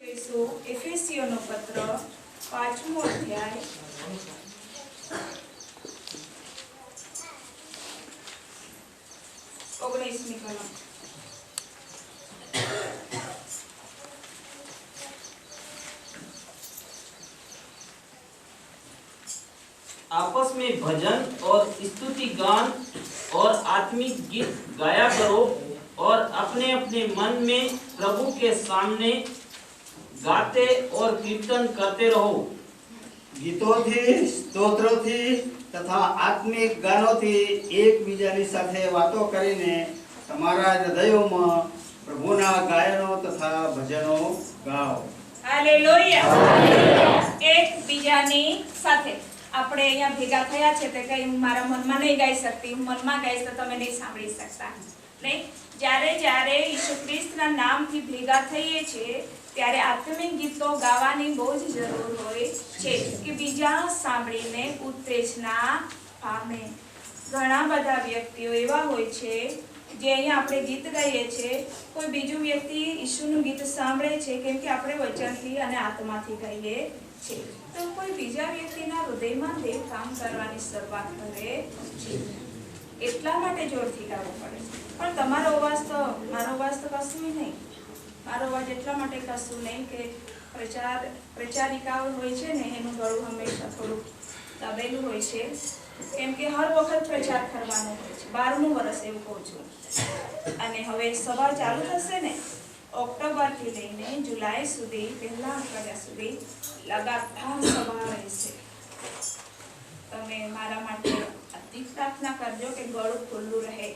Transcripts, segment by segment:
એફેસીઓનો પત્ર 5મો અધ્યાય 19મી કલમ। आपस में भजन और स्तुति गान और आत्मिक गीत गाया करो और अपने अपने मन में प्रभु के सामने गाते और कीर्तन करते रहो। गीतोथी स्तोत्रोथी तथा आत्मिक गानोथी एकबीजानी साथे वातो करीने तमारा हृदयोमां प्रभुना गायनो तथा भजनो गाओ। हालेलुया। एकबीजानी साथे આપણે અહીંયા ભેગા થયા છે તે કઈ મારા મનમાં નહીં ગાઈ શકતી, હું મનમાં ગાઈશ તો તમે નહીં સાંભળી શકતા નહીં। જ્યારે જ્યારે ઈસુ ખ્રિસ્તના નામથી ભેગા થઈએ છીએ ત્યારે આત્મિક ગીતો ગાવાની બહુ જ જરૂર હોય છે કે બીજા સાંભળીને ઉત્તેજના પામે। ઘણા બધા વ્યક્તિઓ એવા હોય છે જે અહીંયા આપણે ગીત ગાઈએ છીએ, કોઈ બીજું વ્યક્તિ ઈસુનું ગીત સાંભળે છે કેમ કે આપણે વચનથી અને આત્માથી ગાઈએ છે, તો કોઈ બીજા વ્યક્તિના હૃદયમાં દેવ કામ કરવાની શરૂઆત કરે છે, એટલા માટે જોરથી ગાવું પડે। પણ તમારો અવાજ તો મારો અવાજ તો કશું નહીં, મારો અવાજ એટલા માટે કશું નહીં કે પ્રચારિકાઓ હોય છે ને એનું ગળું હંમેશા થોડું દબેલું હોય છે કેમ કે હર વખત પ્રચાર કરવાનો હોય છે। 12મું વર્ષ એવું કહું છું। અને હવે સભા ચાલુ થશે ને ઓક્ટોબરથી લઈને જુલાઈ સુધી પહેલા અઠવાડિયા સુધી લગાતાર સભા રહેશે। તમે મારા માટે અતિ પ્રાર્થના કરજો કે ગળું ખુલ્લું રહે।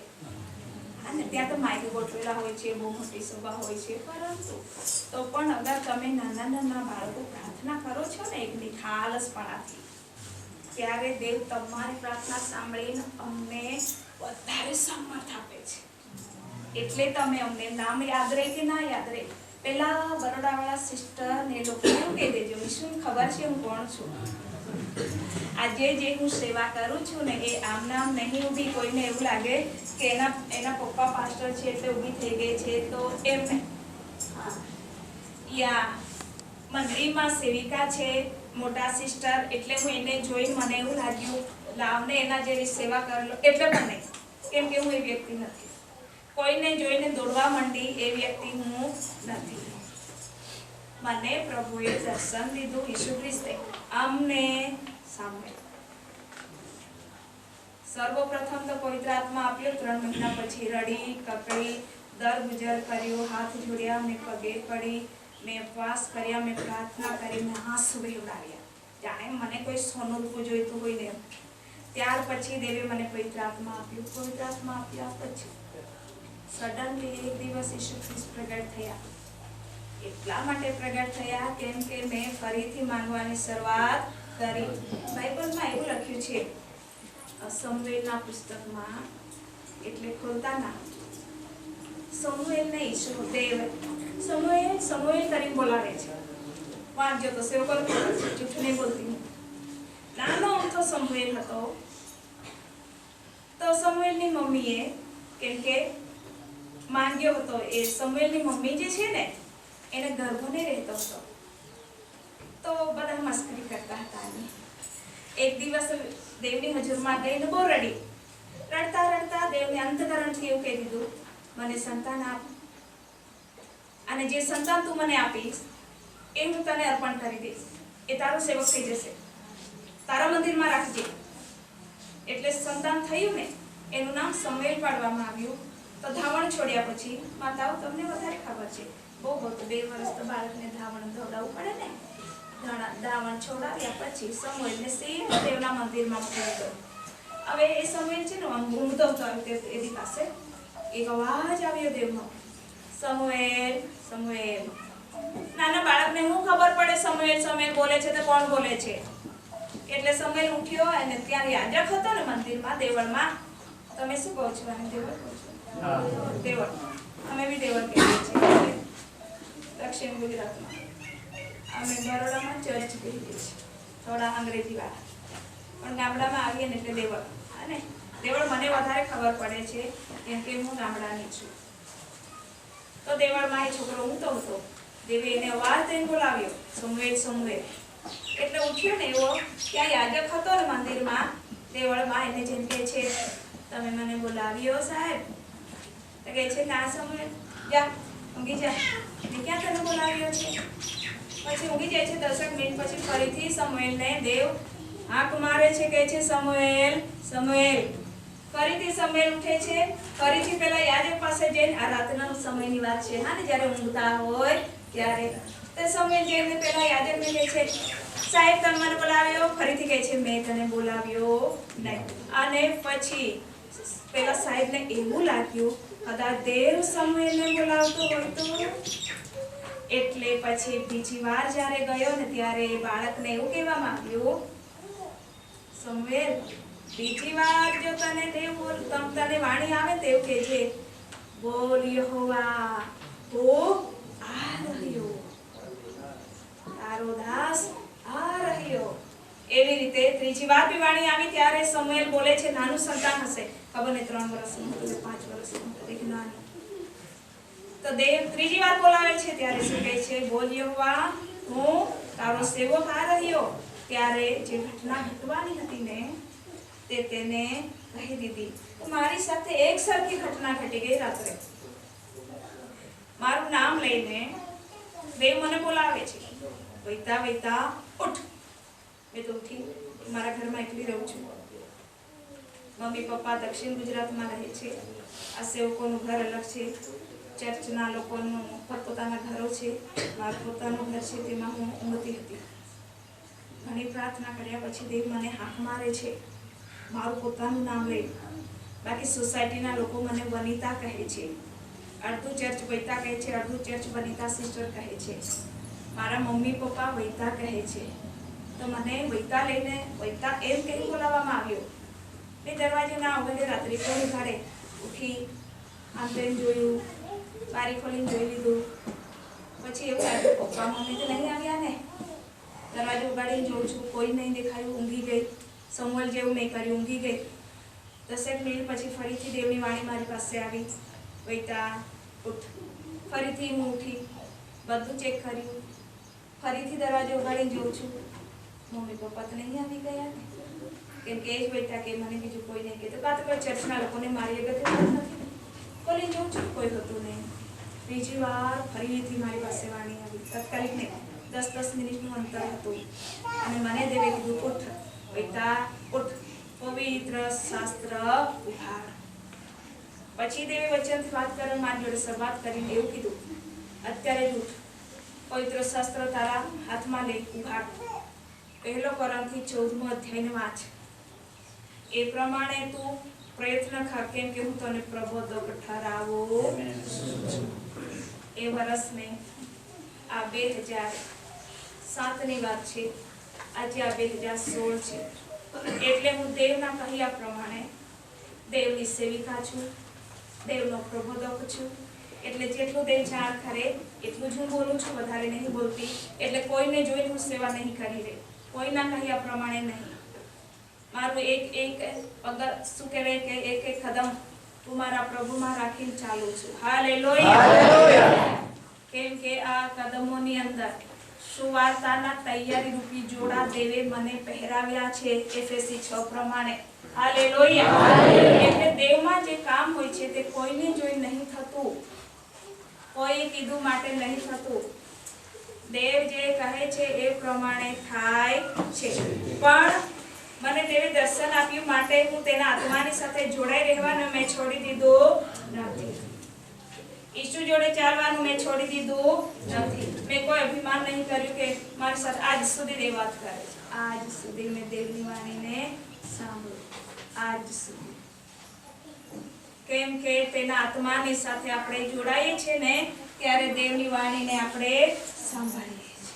અને ત્યાં તો માઇક ગોઠવેલા હોય છે, બહુ મોટી સભા હોય છે, પરંતુ તો પણ અગર તમે નાના નાના બાળકો પ્રાર્થના કરો છો ને એક નિખાલસપણાથી, ત્યારે દેવ તમારી પ્રાર્થના સાંભળીને અમને વધારે સમર્થ આપે છે। એટલે તમે અમને નામ યાદ રહે કે ના યાદ રહે, પેલા બરોડાવાળા સિસ્ટર ને લોકો એવું કહી દેજો શું ખબર છે હું કોણ છું। આજે જે હું સેવા કરું છું ને એ આમ નામ નહીં ઊભી, કોઈને એવું લાગે કે એના પપ્પા પાસ્ટર છે એટલે ઊભી થઈ ગઈ છે તો એમ નહીં, યા મંદિરમાં સેવિકા છે મોટા સિસ્ટર એટલે હું એને જોઈ મને એવું લાગ્યું લાવને એના જેવી સેવા કરી લો એટલે પણ નહીં, કેમ કે હું એ વ્યક્તિ નથી। કોઈને જોઈને દોડવા માંડી એ વ્યક્તિ હું નથી। મને પ્રભુએ દર્શન દીધું, ઈસુ ખ્રિસ્તે અમને સાંભળ્યું। સર્વપ્રથમ તો પવિત્ર આત્મા આપ્યો, 3 મહિના પછી રડી કકડી દર ગુજર કર્યો, હાથ જોડ્યા, મેં પગે પડી, મેં ઉપવાસ કર્યા, મેં પ્રાર્થના કરી, મેં આંસુ વહેવડાવ્યા જાણે મને કોઈ સોનું રૂપું જોઈતું હોય ને। ત્યાર પછી દેવે મને પવિત્ર આત્મા આપ્યું। પવિત્ર આત્મા આપ્યા પછી સડનલી એક દિવસ ઈસુ ખ્રિસ્ત પ્રગટ થયા। એટલા માટે પ્રગટ થયા કેમ કે મેં ફરીથી માંગવાની શરૂઆત કરી। બાઇબલમાં એવું લખ્યું છે સમુએલના પુસ્તકમાં, એટલે ખોલતા ના સમુએલને ઈસુ દેવ સમુએલ કરીને બોલાવે છે, વાંચજો તો સેવકો ખબર છે, જૂઠું નહીં બોલતી। નાનો અમથો સમુએલ હતો તો સમુએલની મમ્મીએ કેમ કે માંગ્યો હતો, એ સમુએલની મમ્મી જે છે ને એને ગર્ભ નહીં રહેતો હતો તો બધા મસ્કરી કરતા હતા। એક દિવસ દેવની હજુરમાં ગઈને બહુ રડી, રડતા રડતા દેવને અંતકરણથી એવું કહી દીધું મને સંતાન આપ, અને જે સંતાન તું મને આપીશ એ હું તને અર્પણ કરી દઈશ, એ તારો સેવક થઈ જશે, તારા મંદિરમાં રાખજે। એટલે સંતાન થયું ને એનું નામ સમુએલ પાડવામાં આવ્યું। તો ધાવણ છોડ્યા પછી માતાઓ તમને વધારે ખબર છે બહુ 2 વર્ષ તો બાળકને ધાવણ દોડાવવું પડે ને, ધાવણ છોડાવ્યા પછી સમુએલને સીધો દેવના મંદિરમાં મોકલી દીધો। હવે એ સમુએલ છે ને ઊંઘતો હતો એની પાસે એક અવાજ આવ્યો દેવનો, સમુએલ સમુએલ। નાના બાળકને શું ખબર પડે સમુએલ સમુએલ બોલે છે તો કોણ બોલે છે, એટલે સમુએલ ઉઠ્યો અને ત્યાં યાજક હતો ને મંદિરમાં દેવળમાં, તમે શું કહો છો આને દેવળ કહો છો? દેવળ, અમે બી દેવળ કહીએ છીએ દક્ષિણ ગુજરાતમાં, અમે બરોડામાં ચર્ચ કહીએ છીએ, થોડા અંગ્રેજી વાળા, પણ ગામડામાં આવીએ ને એટલે દેવળ, અને દેવળ મને વધારે ખબર પડે છે કેમ કે હું ગામડાની છું। તો દેવળમાં એ છોકરો ઊંઘતો હતો, દેવે એને અવાજ દઈને બોલાવ્યો, સમુએલ સમુએલ. એટલે ઉઠ્યો ને એવો, ત્યાં યાજક હતો ને મંદિરમાં, તે વળમાં એને જેમ કહે છે, તમે મને બોલાવ્યો સાહેબ? તો કહે છે, ના સમુએલ, જા ઊંઘી જા, મેં ક્યાં તને બોલાવ્યો છે? પછી ઊંઘી જાય છે. 10 મિનિટ પછી ફરીથી સમુએલને દેવ હાંક મારે છે, કહે છે, સમુએલ સમુએલ. ફરીથી સમુએલ ઉઠે છે, ફરીથી પેલા યાજક પાસે જઈને, આ રાતના સમયની વાત છે હા ને, જ્યારે ઊંઘતા હોય ત્યારે. તો સમુએલ જઈને પેલા યાજકને કહે છે, સાહેબ તમે મને બોલાવ્યો? ફરીથી કહે છે, મેં તને બોલાવ્યો નહીં. અને પછી પેલા સાહેબને એવું લાગ્યું કદાચ દેવ સમુએલને બોલાવતો હોય તો. એટલે પછી બીજી વાર જ્યારે ગયો ને ત્યારે બાળકને એવું કહેવામાં આવ્યું, સમુએલ બીજી વાર જો તને તને વાણી આવે તો એવું કહેજે, બોલ યહોવા હું આ રહ્યો, તારો દાસ આ રહ્યો. એવી રીતે ત્રીજી વાર બી વાણી આવી ત્યારે સમુએલ બોલે છે, નાનું સંતાન હશે, ખબર નહીં 3 વર્ષનું હતું 5 વર્ષનું હતું, એક નાનું. તો દેવ ત્રીજી વાર બોલાવે છે ત્યારે શું કહે છે, બોલ યહોવા હું તારો સેવક આ રહ્યો. ત્યારે જે ઘટના ઘટવાની હતી ને તે તેને કહી દીધી. મારી સાથે એક સરખી ઘટના ઘટી ગઈ રાત્રે. મારું નામ લઈને દેવ મને બોલાવે છે, વૈતા વૈતા ઉઠ. મેં તો ઉઠી, મારા ઘરમાં એકલી રહું છું. મમ્મી પપ્પા દક્ષિણ ગુજરાતમાં રહે છે. આ સેવકોનું ઘર અલગ છે, ચર્ચના લોકોનું પોતપોતાના ઘરો છે. મારું પોતાનું ઘર છે, તેમાં હું ઊંઘતી હતી. ઘણી પ્રાર્થના કર્યા પછી દેવ મને હાંક મારે છે, મારું પોતાનું નામ લે. બાકી સોસાયટીના લોકો મને વનિતા કહે છે. અડધું ચર્ચ વૈતા કહે છે, અડધું ચર્ચ વનિતા સિસ્ટર કહે છે. મારા મમ્મી પપ્પા વૈતા કહે છે. તો મને વૈતા લઈને વૈતા એમ કહી બોલાવવામાં આવ્યો. મેં દરવાજે ના ઉઘડે, રાત્રે કોઈ ઘરે ઉઠી આમ તેમ જોયું, બારી ખોલીને જોઈ લીધું. પછી એવું લાગ્યું પપ્પા મમ્મી તો નહીં આવ્યા ને. દરવાજો ઉગાડીને જોઉં છું, કોઈ નહીં દેખાયું, ઊંઘી ગઈ. સમુએલ જેવું નહીં કર્યું, ઊંઘી ગઈ. 10 મિનિટ પછી ફરીથી દેવની વાણી મારી પાસે આવી, વૈતા ઉઠ. ફરીથી હું ઉઠી, બધું ચેક કર્યું. ફરીથી દરવાજો ઉગાડીને જોઉં છું, મમ્મી પપ્પા તો નહીં આવી ગયા ને. કેમ કે એ જ વૈતા કે મને બીજું કોઈ નહીં કહેતું, કાં તો કોઈ ચર્ચના લોકોને મારી અગત્ય નથી. ખોલીને જોઉં છું, કોઈ હતું નહીં. બીજી વાર ફરીથી મારી પાસે વાણી આવી, તાત્કાલિક નહીં, 10 મિનિટનું અંતર હતું. અને મને દેવે કીધું, ઉઠ વૈતા ઉઠ, પવિત્ર શાસ્ત્ર ઉઘાડ. પછી દેવે વચનથી વાત કરવા મારી જોડે શરૂઆત કરીને એવું કીધું, અત્યારે જ ઉઠ, પવિત્ર શાસ્ત્ર તારા હાથમાં લે, ઉઘાડ. 1 કોરિન્થી 14 અધ્યાયને વાંચ. એ પ્રમાણે તું પ્રયત્ન કર, કેમ કે હું તને પ્રબોધક ઠરાવું. એ વર્ષને આ 2007ની વાત છે, આજે આ 2016 છે. એટલે હું દેવના કહ્યા પ્રમાણે દેવની સેવિકા છું, દેવનો પ્રબોધક છું. એટલે જેટલું દેવ જાણ કરે એટલું જ હું બોલું છું, વધારે નહીં બોલતી. એટલે કોઈને જોઈને હું સેવા નહીં કરી રહી, કોઈના કહ્યા પ્રમાણે નહીં. મારું એક પગલ શું કહેવાય કે એક કદમ હું મારા પ્રભુમાં રાખીને ચાલું છું. હાલેલુયા. કેમ કે આ કદમોની અંદર સુવાર્તાના તૈયારી રૂપી જોડા દેવે મને પહેરાવ્યા છે, એફએસી 6 પ્રમાણે. હાલેલુયા. એટલે દેવમાં જે કામ હોય છે તે કોઈને જોઈ નહીં થતું, કોઈ કીધું માટે નહીં થતું. દેવ જે કહે છે એ પ્રમાણે થાય છે. પણ મને દેવે દર્શન આપ્યું માટે હું તેના આત્માની સાથે જોડાઈ રહેવાનું મેં છોડી દીધું નથી. ઈસુ જોડે ચાલવાનું મેં છોડી દીધું નથી. મેં કોઈ અભિમાન નહીં કર્યું કે મારી સાથે આજ સુધી દેવ વાત કરે છે. આજ સુધી મેં દેવની વાણીને સાંભળ્યું, આજ સુધી. કેમ કે તેના આત્માની સાથે આપણે જોડાઈએ છીએ ને ત્યારે દેવની વાણીને આપણે સાંભળીએ છીએ.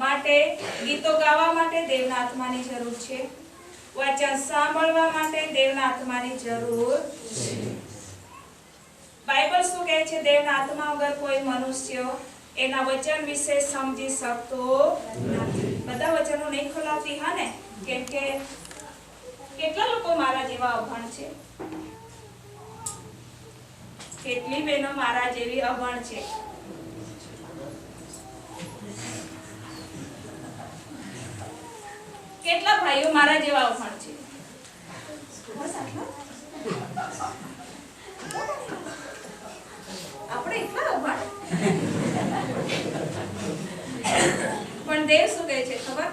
માટે ગીતો ગાવા માટે દેવના આત્માની જરૂર છે, વચન સાંભળવા માટે દેવના આત્માની જરૂર છે. બાઇબલ શું કહે છે? દેવના આત્મા વગર કોઈ મનુષ્ય એના વચન વિશે સમજી શકતો નથી. બધા વચનો નહીં ખોલાવતી હા ને, કેમ કે કેટલા લોકો મારા જેવા અભણ છે, કેટલી બહેનો મારા જેવી અભણ છે. કેટલા ભાઈઓ મારા જેવા અભણ છે? બસ આટલા? આપણે એટલા અભણ? પણ દેવ શું કહે છે ખબર?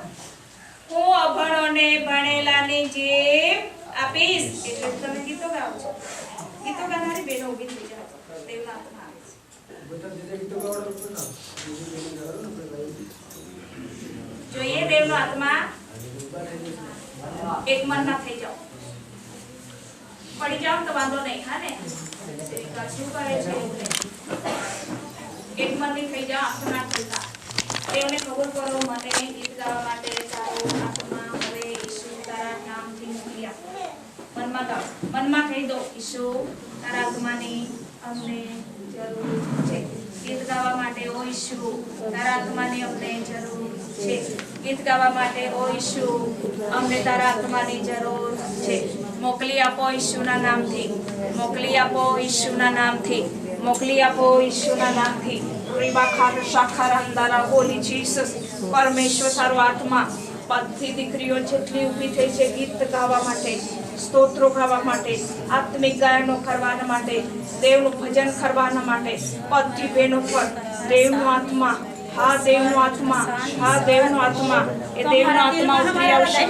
હું અભણોને ભણેલાની જીભ આપીશ. એટલે તમે ગીતો ગાઓ છો. ગીતો ગાનારી બહેનો ઊભી થઈ જાઓ. દેવના હાથમાં આવે છે. જોઈએ દેવનો આત્મા એક મનના થઈ જાઓ. પડી જાઓ તો વાંધો નહીં. હા ને સેવિકા શું કરે છે? એક મનની થઈ જાઓ. આંખો ના ખોલતા. દેવને કબૂલ કરો. મને ગીત ગાવા માટે તારો આત્મા હવે ઈશુ તારા નામથી મોકલી આપો. મનમાં ગાઓ. મનમાં કહી દો, ઈશુ તારા આત્માની અમને જરૂર છે. ગીત ગાવા માટે ઓ ઈશુ તારા આત્માની અમને જરૂર છે. ગીત ગાવા માટે ઓ ઈશુ અમને તારા આત્માની જરૂર છે. મોકલી આપો ઈશુના નામથી. મોકલી આપો ઈશુના નામથી. મોકલી આપો ઈશુના નામથી. હોલી જીસસ પરમેશ્વર તારો આત્મા બધી દીકરીઓ જેટલી ઊભી થઈ છે ગીત ગાવા માટે, સ્તોત્રો ગાવા માટે, આત્મિક ગાયનો કરવાના માટે, દેવનું ભજન કરવાના માટે બધી બહેનો પર દેવનો આત્મા, હા દેવનો આત્મા, હા દેવનો આત્મા, એ દેવનો આત્મા ઉતરી આવશે.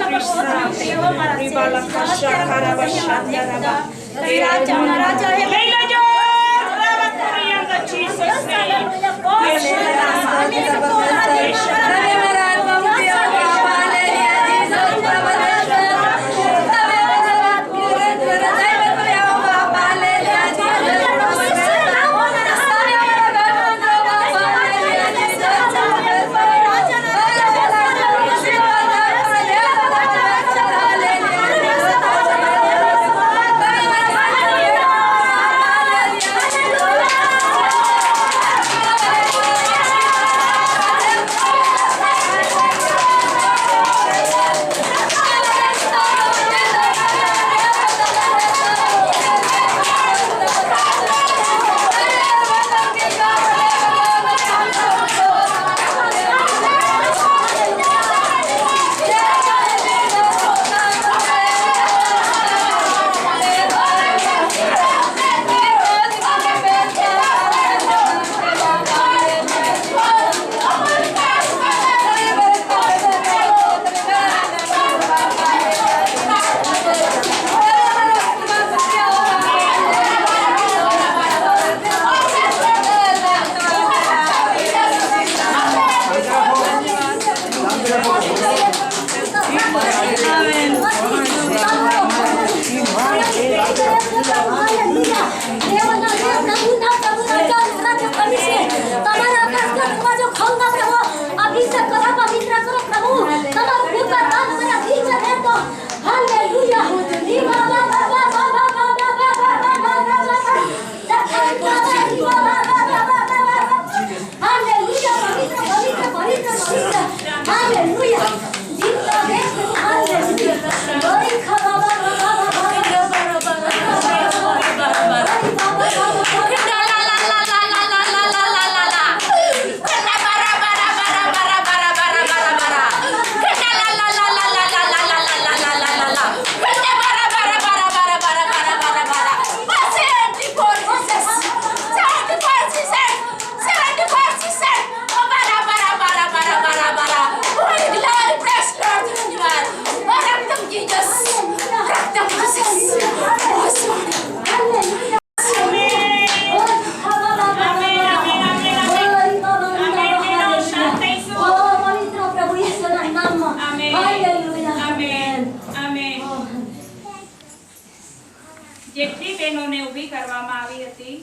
જેટલી બહેનોને ઊભી કરવામાં આવી હતી,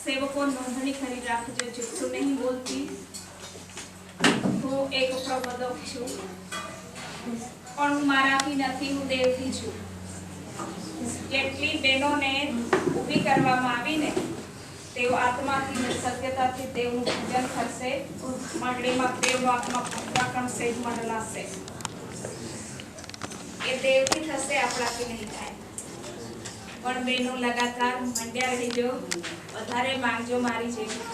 સેવકો નોંધણી કરી રાખજો, જુઠ્ઠું નહીં બોલતી. હું એક પ્રબોધક છું, પણ હું મારાથી નથી, હું દેવથી છું. જેટલી બહેનોને ઊભી કરવામાં આવીને તેઓ આત્માથી અને સત્યતાથી દેવનું પૂજન કરશે. મંડળીમાં દેવનો આત્મા પ્રકટશે, મંડલાશે. એ દેવથી થશે, આપણાથી નહીં થાય. પણ બહેનો લગાતાર મંડ્યા રહીજો, વધારે માંગજો મારી જેવી.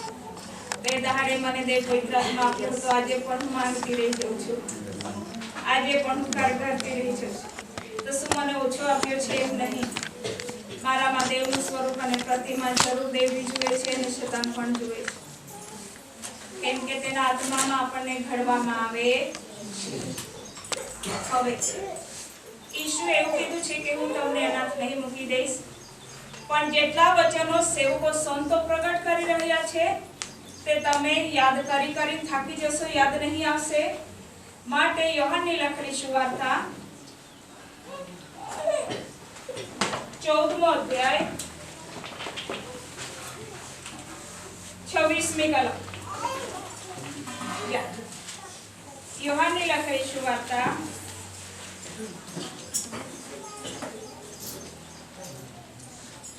2 દહાડે મને દેવ પવિત્ર આત્મા આપ્યો તો આજે પણ હું માંગતી રહી જાઉં છું. આજે પણ હું કાર્ય કરતી રહી છું તો શું મને ઓછો આપ્યો છે એમ નહીં. મારામાં દેવનું સ્વરૂપ અને પ્રતિમા જરૂર દેવી જુએ છે અને શેતાન પણ જુએ છે, કેમ કે તેના આત્મામાં આપણને ઘડવામાં આવે છે. હવે ઈશુ એવું કીધું છે કે હું તમને અનાથ નહીં મૂકી દઈશ, પણ જેટલા વચનો સેવકો સંતો પ્રગટ કરી રહ્યા છે તે તમે યાદ કરી થાકી જશો, યાદ નહીં આવશે. માટે યોહાનની લખેલી સુવાર્તા 14મો અધ્યાય 26મી કલમ. યોહાનની લખેલી સુવાર્તા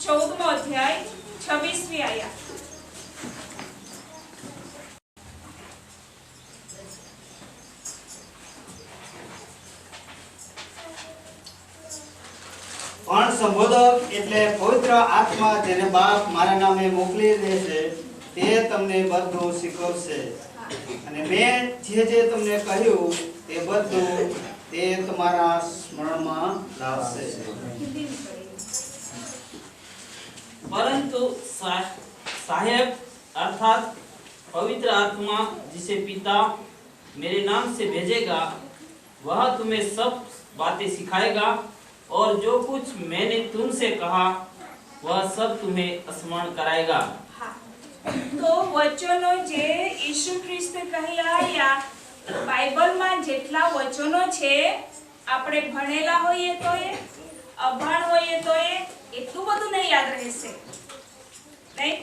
14મો અધ્યાય 26મી આયત. પણ સંબોધક એટલે પવિત્ર આત્મા જેને બાપ મારા નામે મોકલી દેશે તે તમને બધું શીખવશે અને મેં જે તમને કહ્યું તે બધું તે તમારા સ્મરણમાં લાવશે. परंतु साहेब अर्थात पवित्र आत्मा जिसे पिता मेरे नाम से भेजेगा वह तुम्हें सब बातें सिखाएगा और जो कुछ मैंने तुमसे कहा वह सब तुम्हें स्मरण कराएगा. तो वचनो जे ईशु ख्रिस्त कहया या बाइबल में जेटला वचनो छे આપણે ભણેલા હોઈએ તો એ અભણ હોઈએ તો એ એટલું બધું નહીં યાદ રહેશે નહીં.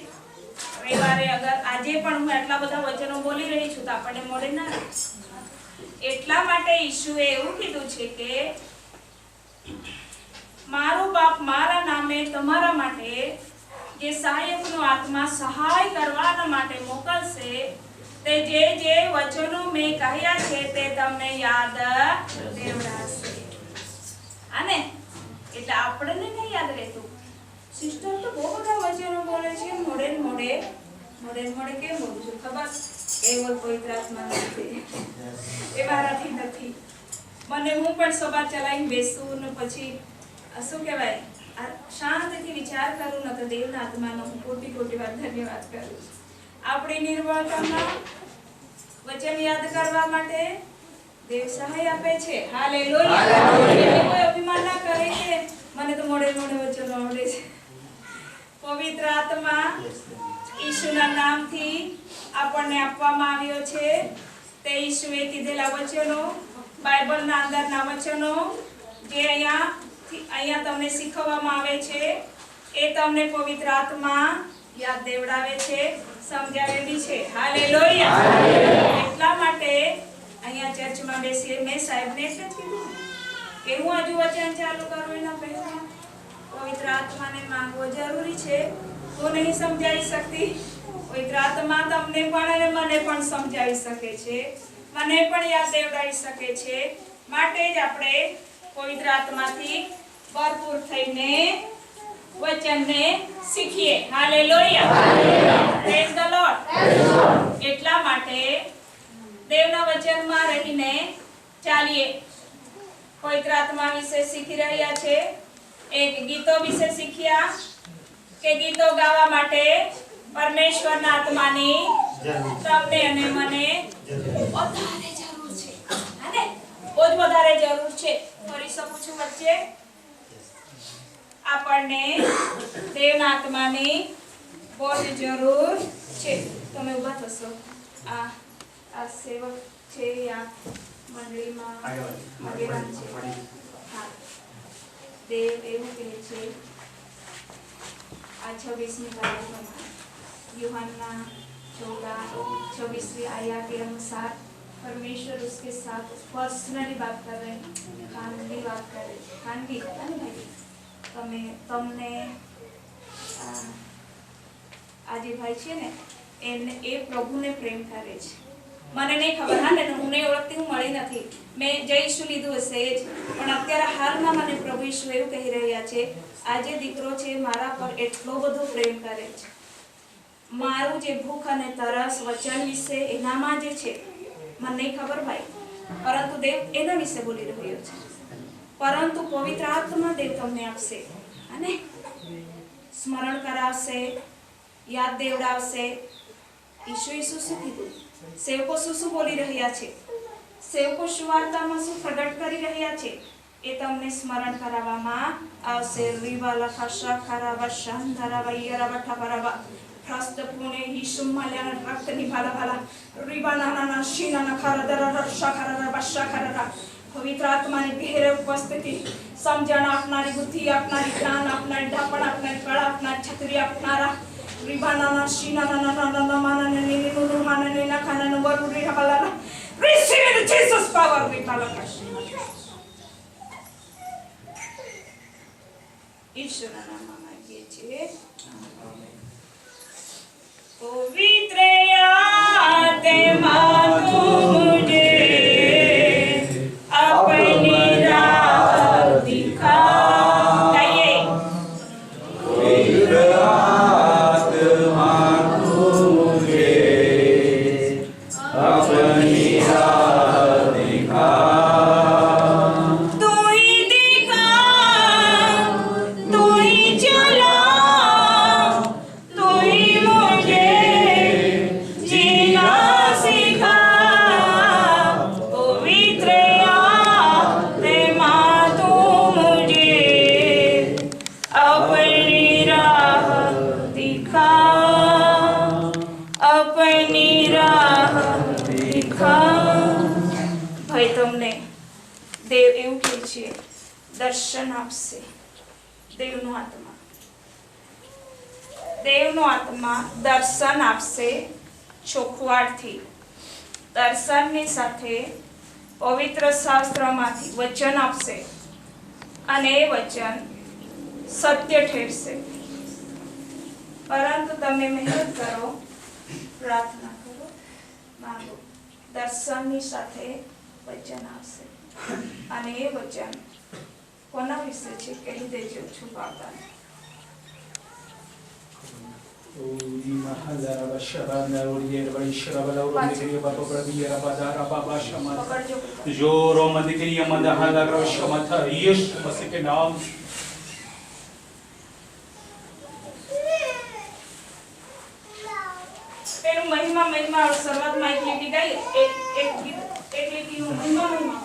રવિવારે અગર આજે પણ હું એટલા બધા વચનો બોલી રહી છું તો આપણને મળે ના રહે. એટલા માટે ઈશુએ એવું કીધું છે કે મારો બાપ મારા નામે તમારા માટે જે સહાયકનો આત્મા સહાય કરવાના માટે મોકલશે તે જે વચનો મેં કહ્યા છે તે તમને યાદ દેવડાવશે. આને એટલે આપણને નહીં યાદ રહેતું. સિસ્ટર તો બહુ બધા વચનો બોલે છે મોડે કેમ બોલું છું ખબર? કેવલ પવિત્ર આત્મા નથી, એ મારાથી નથી. મને હું પણ સભા ચલાવીને બેસું ને પછી શું કહેવાય શાંતિથી વિચાર કરું ને તો દેવના આત્માનો હું કોટી વાર ધન્યવાદ કરું છું. આપણી નિર્બળતામાં વચન યાદ કરવા માટે દેવ સહાય આપે છે. હાલેલુયા. કોઈ અભિમાન ના કરે કે મને તો મોડે વચનો આવડે છે. પવિત્ર આત્મા ઈશુના નામથી આપણને આપવામાં આવ્યો છે. તે ઈશુએ કીધેલા વચનો, બાઇબલના અંદરના વચનો જે અહીંયા તમને શીખવવામાં આવે છે એ તમને પવિત્ર આત્મા યાદ દેવડાવે છે, સમજાવેલી છે. હાલેલુયા. એટલા માટે અહીંયા ચર્ચમાં બેસીએ મેં સાહેબને એટલે જ કીધું કે હું હજુ વચન ચાલુ કરું એના પહેલા પવિત્ર આત્માને માંગવો જરૂરી છે. હું નહીં સમજાવી શકતી, પવિત્ર આત્મા તમને પણ અને મને પણ સમજાવી શકે છે, મને પણ યાદ દેવડાવી શકે છે. માટે જ આપણે પવિત્ર આત્માથી ભરપૂર થઈને વચનને શીખીએ. હાલેલુયા. Praise the lord. એટલા માટે દેવના વચનમાં રહીને ચાલીએ. પવિત્ર આત્મા વિશે શીખી રહ્યા છે. એક ગીતો વિશે શીખ્યા કે ગીતો ગાવા માટે પરમેશ્વરના આત્માની તમને અને મને વધારે જરૂર છે. અને બહુ જ વધારે જરૂર છે. ફરી શકું છું વચ્ચે આપણને દેવના આત્માની બહુ જ જરૂર છે. તમે ઊભા થશો. આ સેવક છે યા મંડળીમાં આગેવાન છે. હા, દેવ એવું કહે છે આ 26મી તારીખમાં यूहन्ना 14:26 आयत के अनुसार परमेश्वर उसके साथ पर्सनली बात कर रहे हैं, खानगी बात कर रहे हैं. खानगी તમને આજે ભાઈ છે ને એને એ પ્રભુને પ્રેમ કરે છે. મને નહીં ખબર, હા ને હું નહીં ઓળખતી, હું મળી નથી, મેં જય ઈશુ લીધું હશે એ જ, પણ અત્યારે હાલમાં મને પ્રભુ ઈશુ એવું કહી રહ્યા છે આજે દીકરો છે મારા પર એટલો બધો પ્રેમ કરે છે. મારું જે ભૂખ અને તરસ વચન વિશે એનામાં જે છે મને નહીં ખબર ભાઈ, પરંતુ દેવ એના વિશે બોલી રહ્યો છે. પરંતુ પવિત્ર આત્મા દેવ તમને આપશે અને સ્મરણ કરાવશે, યાદ દેવડાવશે. ઈશુએ શું કીધું? સેવકો શું બોલી રહ્યા છે? સેવકો સુવાર્તામાં શું પ્રગટ કરી રહ્યા છે એ તમને સ્મરણ કરાવવામાં આવશે. રીવાલા ખાશા ખરાવા શાંધારાવા યરાવા ઠાબરાવા પ્રસ્ત પુણે ઈશુ માલ્યાના રક્તની ભાલા ભાલા રીવાનાના શીનાના ખારદરા રક્ષા ખરારા બક્ષા ખરારા. પવિત્ર આત્માની ગહેરે ઉપસ્થિતિ, સમજણ આપનારી, બુદ્ધિ આપનારી, જ્ઞાન આપનારી, ઢાપણ આપનારી, કળા આપનારી, છત્રી આપનારા રીવાનાના શીનાના માનાને નીનું માનાને નાખાના વરુરી હવાલાના. Receive the Jesus power રીવાલા ખાશા. ઈશ્વરના નામમાં માંગીએ છીએ. પવિત્ર આત્મા તું મુझे अपनी राह दिखा. गाइए. पवित्र आत्मा तू मुझे अपनी राह दिखा. तू ही दिखा, तू ही चला, तू ही मुझे जीना सिखा. पवित्र आत्मा तू मुझे अपनी राह दिखा, अपनी राह दिखा. ભાઈ તમને દેવ એવું કહે છે, દર્શન આપશે. દેવનો આત્મા દર્શન આપશે ચોખવાડથી. દર્શનની સાથે પવિત્ર શાસ્ત્રમાંથી વચન આપશે અને એ વચન સત્ય ઠેરશે. પરંતુ તમે મહેનત કરો, પ્રાર્થના કરો, માંગો. દર્શનની સાથે વચન આવશે અને એ વચન કોના વિશે છે કહી દેજો, છુપાવતા નહીં. પકડજો. जो रोमन दिखरी यमन दहाला रोशमथ यीशु मसीह के नाम પેલું મહિમા મહિમા શરૂઆતમાં એક લીટી ગાઈ, એક લીટીનું મહિમા મહિમા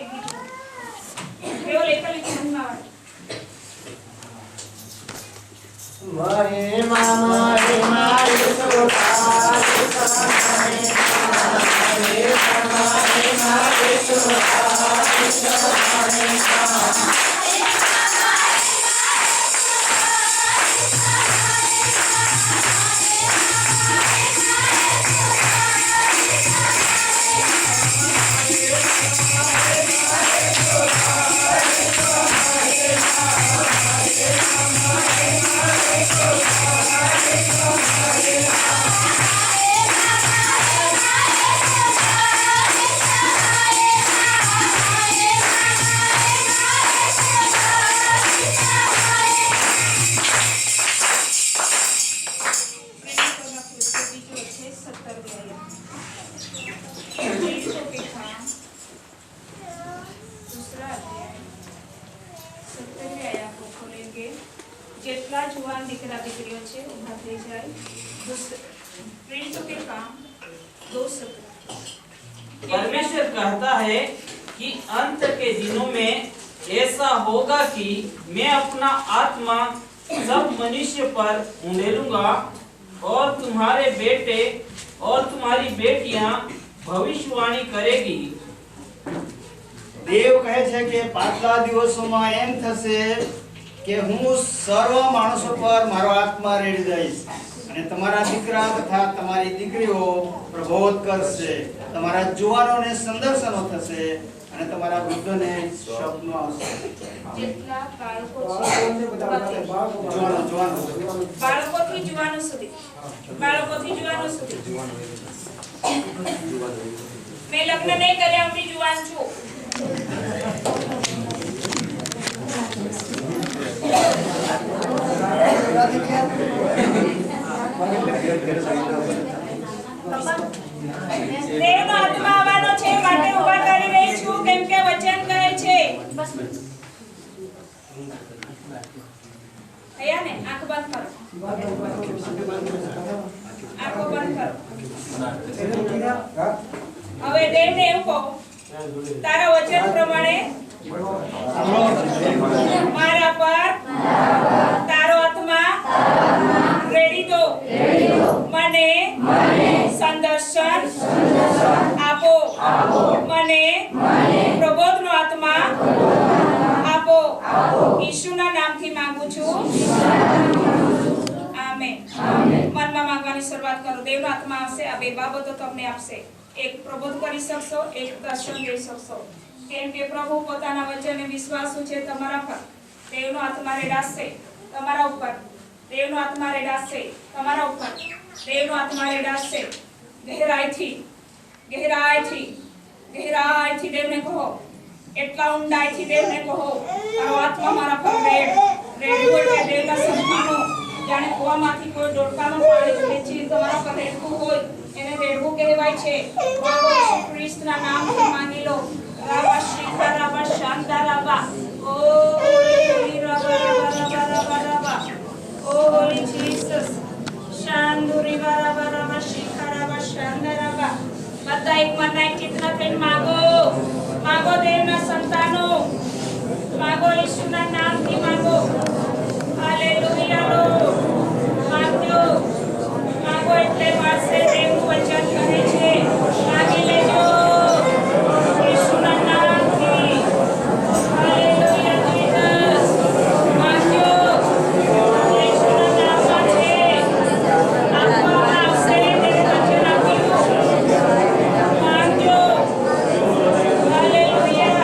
એક લીટી કેવલ એક લીટી મહિમા વાળી. જેટલા જુવાન દીકરા દીકરીઓ છે ઉભા થઈ જાય. प्रिंटों के काम 2 परमेश्वर कहता है कि अंत के दिनों में ऐसा होगा कि मैं अपना आत्मा सब मनुष्य पर उंडेलूंगा और तुम्हारे बेटे और तुम्हारी बेटियां भविष्यवाणी करेगी. દેવ કહે છે કે પાછલા દિવસોમાં એમ થશે કે હું સર્વ માણસો પર મારો આત્મા રેડી દઈશ અને તમારા દીકરા તથા તમારી દીકરીઓ પ્રબોધ કરશે. તમારા જુવાનોને સંદર્શનો થશે અને તમારા વૃદ્ધોને સ્વપ્નો આવશે. જેટલા બાળકો છે બાળકોથી જુવાનો સુધી મેં લગ્ન નહીં કર્યા હું જુવાન છું. દેવનો આત્મા આવવાનો છે માટે આંખો બંધ કરો. હવે દેવને એવું કહો, તારા વચન પ્રમાણે મારા પર તારો આત્મા રેડી દો. મને સંદર્શન આપો. મને પ્રબોધનો આત્મા આપો. ઈશુના નામથી માંગુ છું. આમેન. મનમાં માંગવાની શરૂઆત કરો. દેવનો આત્મા આવશે, આ બે બાબતો તમને આપશે. એક પ્રબોધ કરી શકશો, એક દર્શન દઈ શકશો. કેમ કે પ્રભુ પોતાના વચને વિશ્વાસુ છે તમારા પર. દેવનો આત્મા રેડાશે તમારા ઉપર. દેવનો આત્મા રેડાશે તમારા ઉપર. દેવનો આત્મા રેડાશે. ગહેરાઈથી ગહેરાઈથી ગહેરાઈથી દેવને કહો. એટલા ઊંડાઈથી દેવને કહો, તારો આત્મા મારા પર રેડવું એટલે દેવના સંતાનો જાણે કૂવામાંથી કોઈ ડોલકામાં પાણી વેચી તમારા પર રેડવું હોય એને રેડવું કહેવાય છે. માંગો ઈસુ ખ્રિસ્તના નામથી માંગી લો. રાબા શ્રીકા રાબા શાંતા રાબા. ઓ હોલી રાબા રાબા રાબા રાબા. ઓ હોલી જીસસ. શાંદુરી રાબા રાબા શ્રીકા રાબા શાંતા રાબા. બધા એક મનના એક ચિત્તના થઈને માંગો. માંગો દેવના સંતાનો. માંગો ઈસુના નામથી માંગો. હાલેલુયા લો. માંગો. માંગો એટલે મળશે. દેવનું વચન કહે છે માંગી લેજો ઈસુના નામથી. Hallelujah Jesus. માંગો. ઈસુના નામમાં છે. આપવામાં આવશે. તેને વચન આપ્યું. માંગો. Hallelujah.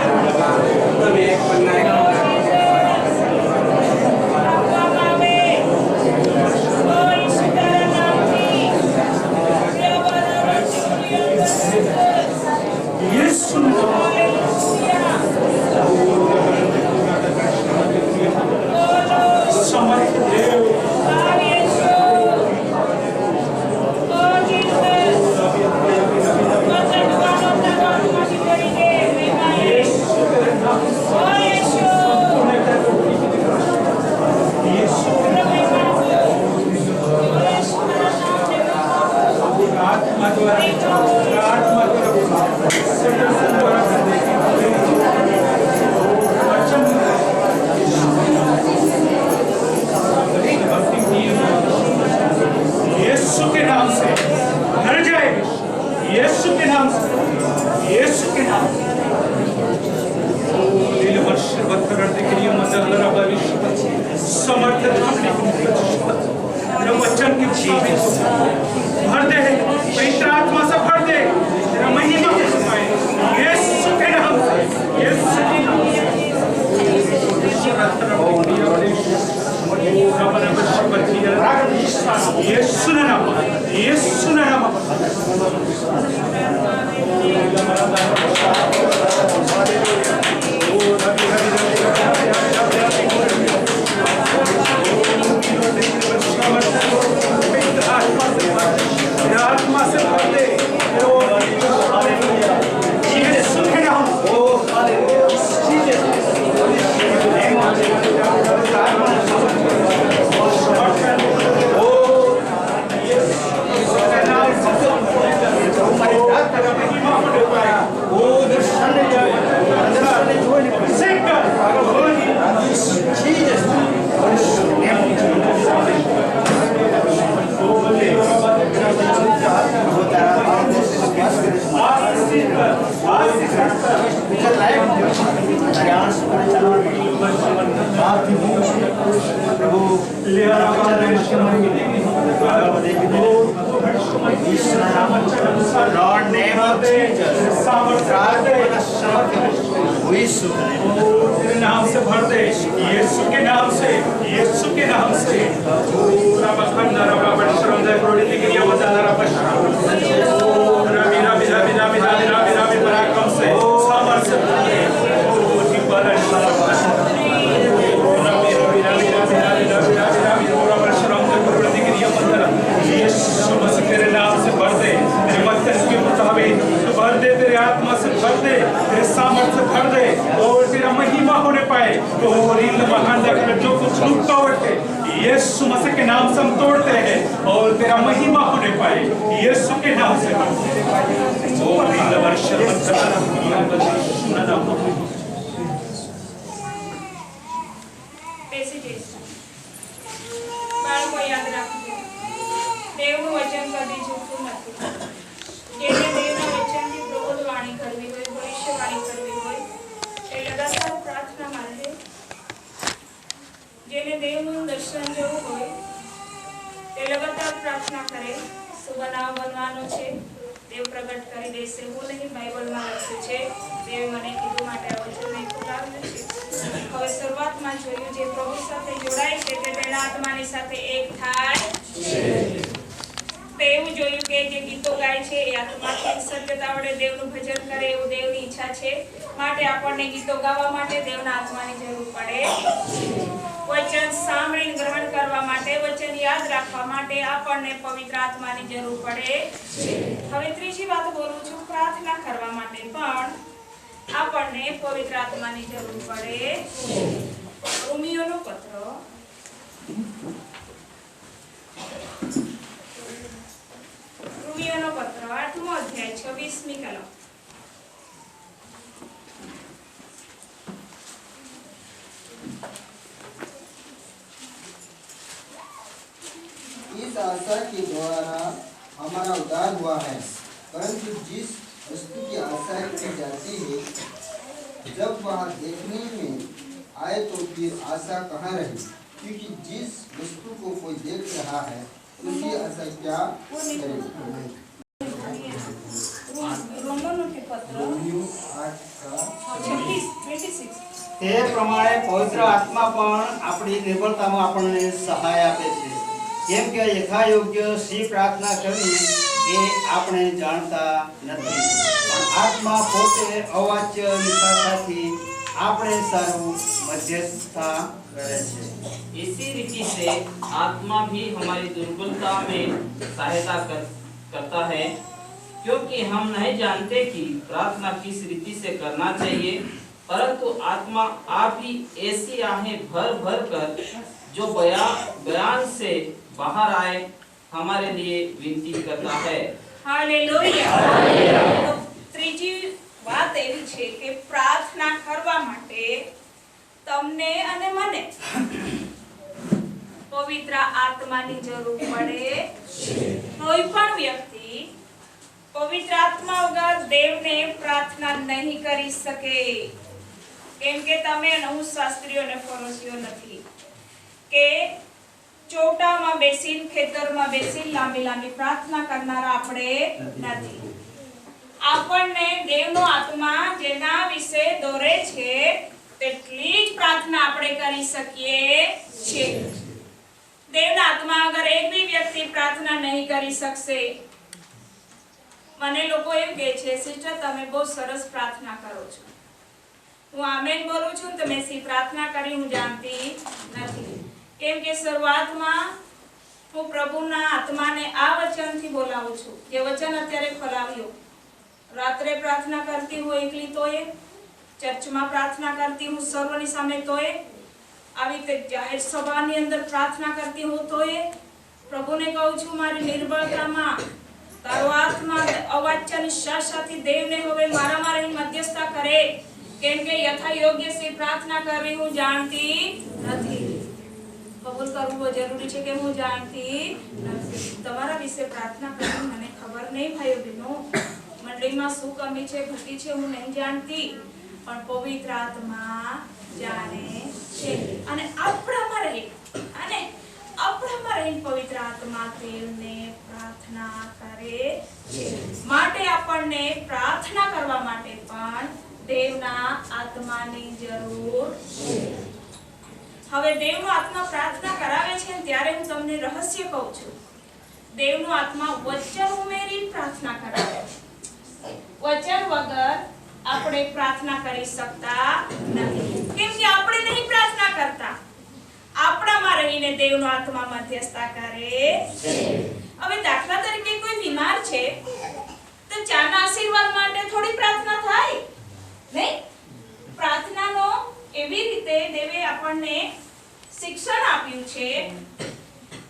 Lord, name of Jesus. तेरे नाम से भर दे, यीशु के नाम से, यीशु के नाम से। रबा खंडा रबा बशरम दे प्रोडी दिखिया मजाला रबा बशरम। रबी रबी रबी रबी रबी रबी रबी पराक्रम से सामर्थ्य दे। ओ जिब्बाला शरम। रबी रबी रबी रबी रबी रबी रबी रबी रबा बशरम दे प्रोडी दिखिया मजाला। यीशु मसीह तेरे नाम से भर दे, तेरे वचन के मुताबिक भर दे, तेरे आत्मा से भर दे, तेरे सामर्थ्य भर दे और तेरा महिमा होने पाए। और इन महानदा में जो कुछ रुकावट है यीशु मसीह के नाम से हम का महिमा होने पाए, यीशु के नाम से ओ બેસી જઈશું. બાળકો યાદ રાખજો, દેવનું વચન કદી જૂઠું નથી. જેને દેવના વચનથી પ્રબોધ વાણી કરવી હોય, ભવિષ્યવાણી કરવી હોય, એ લગાતાર પ્રાર્થનામાં રહે. જેને દેવનું દર્શન જોવું હોય, તે લગાતાર પ્રાર્થના કરે. સુબનાવ બનવાનો છે, દેવ પ્રગટ કરી દેશે. હું નહીં, બાઇબલમાં લખ્યું છે. દેવે મને કીધું માટે આ વચન મેં ખોલાવ્યું છે. હવે શરૂઆતમાં જોયું, જે પ્રભુ સાથે જોડાય છે તે તેના આત્માની સાથે એક થાય છે. તે એવું જોયું કે જે ગીતો ગાય છે એ આત્માથી સત્યતા વડે દેવનું ભજન કરે, એવું દેવની ઈચ્છા છે. માટે આપણને ગીતો ગાવા માટે દેવના આત્માની જરૂર પડે. વચન સાંભળીને ગ્રહણ કરવા માટે, વચન યાદ રાખવા માટે આપણને પવિત્ર આત્માની જરૂર પડે. હવે ત્રીજી વાત બોલું છું, પ્રાર્થના કરવા માટે પણ આપણને પવિત્ર આત્માની જરૂર પડે. રોમીયોનો પત્ર 8મો અધ્યાય 26મી કલમ. इस आशा के द्वारा हमारा उद्धार हुआ है, परंतु जिस वस्तु की आशा की जाती है, जब वह देखने में आए तो फिर आशा कहाँ रही? क्योंकि जिस वस्तु को कोई देख रहा है उसकी आशा क्या करेगी? રોમનોનું પત્ર रोमियो 8:26. તે પ્રમાણે પવિત્ર આત્મા પણ આપણી નિર્બળતામાં આપણને સહાય આપે છે. કેમ કે યથાયોગ્ય શી પ્રાર્થના કરવી એ આપણે જાણતા નથી, પણ આત્મા પોતે અવાચ્ય નિશાસાથી આપણે સારું મધ્યસ્થતા કરે છે. इसी रीति से आत्मा भी हमारी दुर्बलता में सहायता करता है, क्योंकि हम नहीं जानते कि प्रार्थना किस रीति से करना चाहिए, परंतु आत्मा आप ही ऐसी आहें भर भर कर जो बयान से बाहर आए हमारे लिए विनती करता है. હાલેલુયા. તો ત્રીજી વાત એવી છે કે પ્રાર્થના કરવા માટે તમને અને મને પવિત્ર આત્માની જરૂર પડે. કોઈ પણ વ્યક્તિ પવિત્ર આત્મા વગર દેવને પ્રાર્થના નહીં કરી શકે. કેમ કે તમે અને હું શાસ્ત્રીઓ અને ફરોશીઓ નથી કે ચોટામાં બેસીને, ખેતરમાં બેસીને લાંબી લાંબી પ્રાર્થના કરનારા આપણે નથી. આપણને દેવનો આત્મા જેના વિશે દોરે છે તેટલી જ પ્રાર્થના આપણે કરી શકીએ છીએ. દેવના આત્મા અગર એક બી વ્યક્તિ પ્રાર્થના નહીં કરી શકશે. મને લોકો એમ કહે છે, સિસ્ટર તમે બહુ સરસ પ્રાર્થના કરો છો. હું આમેન બોલું છું, તમે સી પ્રાર્થના કરી હું જાણતી નથી. કેમ કે શરૂઆતમાં હું પ્રભુના આત્માને આ વચનથી બોલાવું છું, જે વચન અત્યારે ખોલાવ્યો. રાત્રે પ્રાર્થના કરતી હું એકલી તોય, ચર્ચમાં પ્રાર્થના કરતી હું સર્વની સામે તોય, આવી રીતે જાહેર સભાની અંદર પ્રાર્થના કરતી હું તોય પ્રભુને કહું છું, મારી નિર્બળતામાં તારો આત્મા અવાચ્ય નિશ્વાસથી દેવને હવે મારામાં રહી મધ્યસ્થતા કરે. કેમ કે યથા યોગ્ય સે પ્રાર્થના કરવી હું જાણતી નથી. કબૂલ કરવું બહુ જરૂરી છે કે હું જાણતી નથી. તમારા વિશે પ્રાર્થના કરવી મને ખબર નહીં ભાઈઓ બહેનો. મંડળીમાં શું કમી છે, ઘટી છે, હું નહીં જાણતી, પણ પવિત્ર આત્મા જાણે છે. અને આપણામાં રહી પવિત્ર આત્મા દેવને પ્રાર્થના કરે છે. માટે આપણને પ્રાર્થના કરવા માટે પણ દેવના આત્માની જરૂર છે. હવે દેવનો આત્મા પ્રાર્થના કરાવે છે ત્યારે હું તમને રહસ્ય કહું છું. દેવનો આત્મા વચન ઉમેરી પ્રાર્થના કરાવે છે. વચન વગર આપણે પ્રાર્થના કરી શકતા નથી. કેમ કે આપણે નહીં પ્રાર્થના કરતા, આપણામાં રહીને દેવનો આત્મા મધ્યસ્થતા કરે છે. હવે દાખલા તરીકે કોઈ બીમાર છે તો ચાના આશીર્વાદ માટે થોડી પ્રાર્થના થાય નહીં? પ્રાર્થનાનો એવી રીતે દેવે આપણને શિક્ષણ આપ્યું છે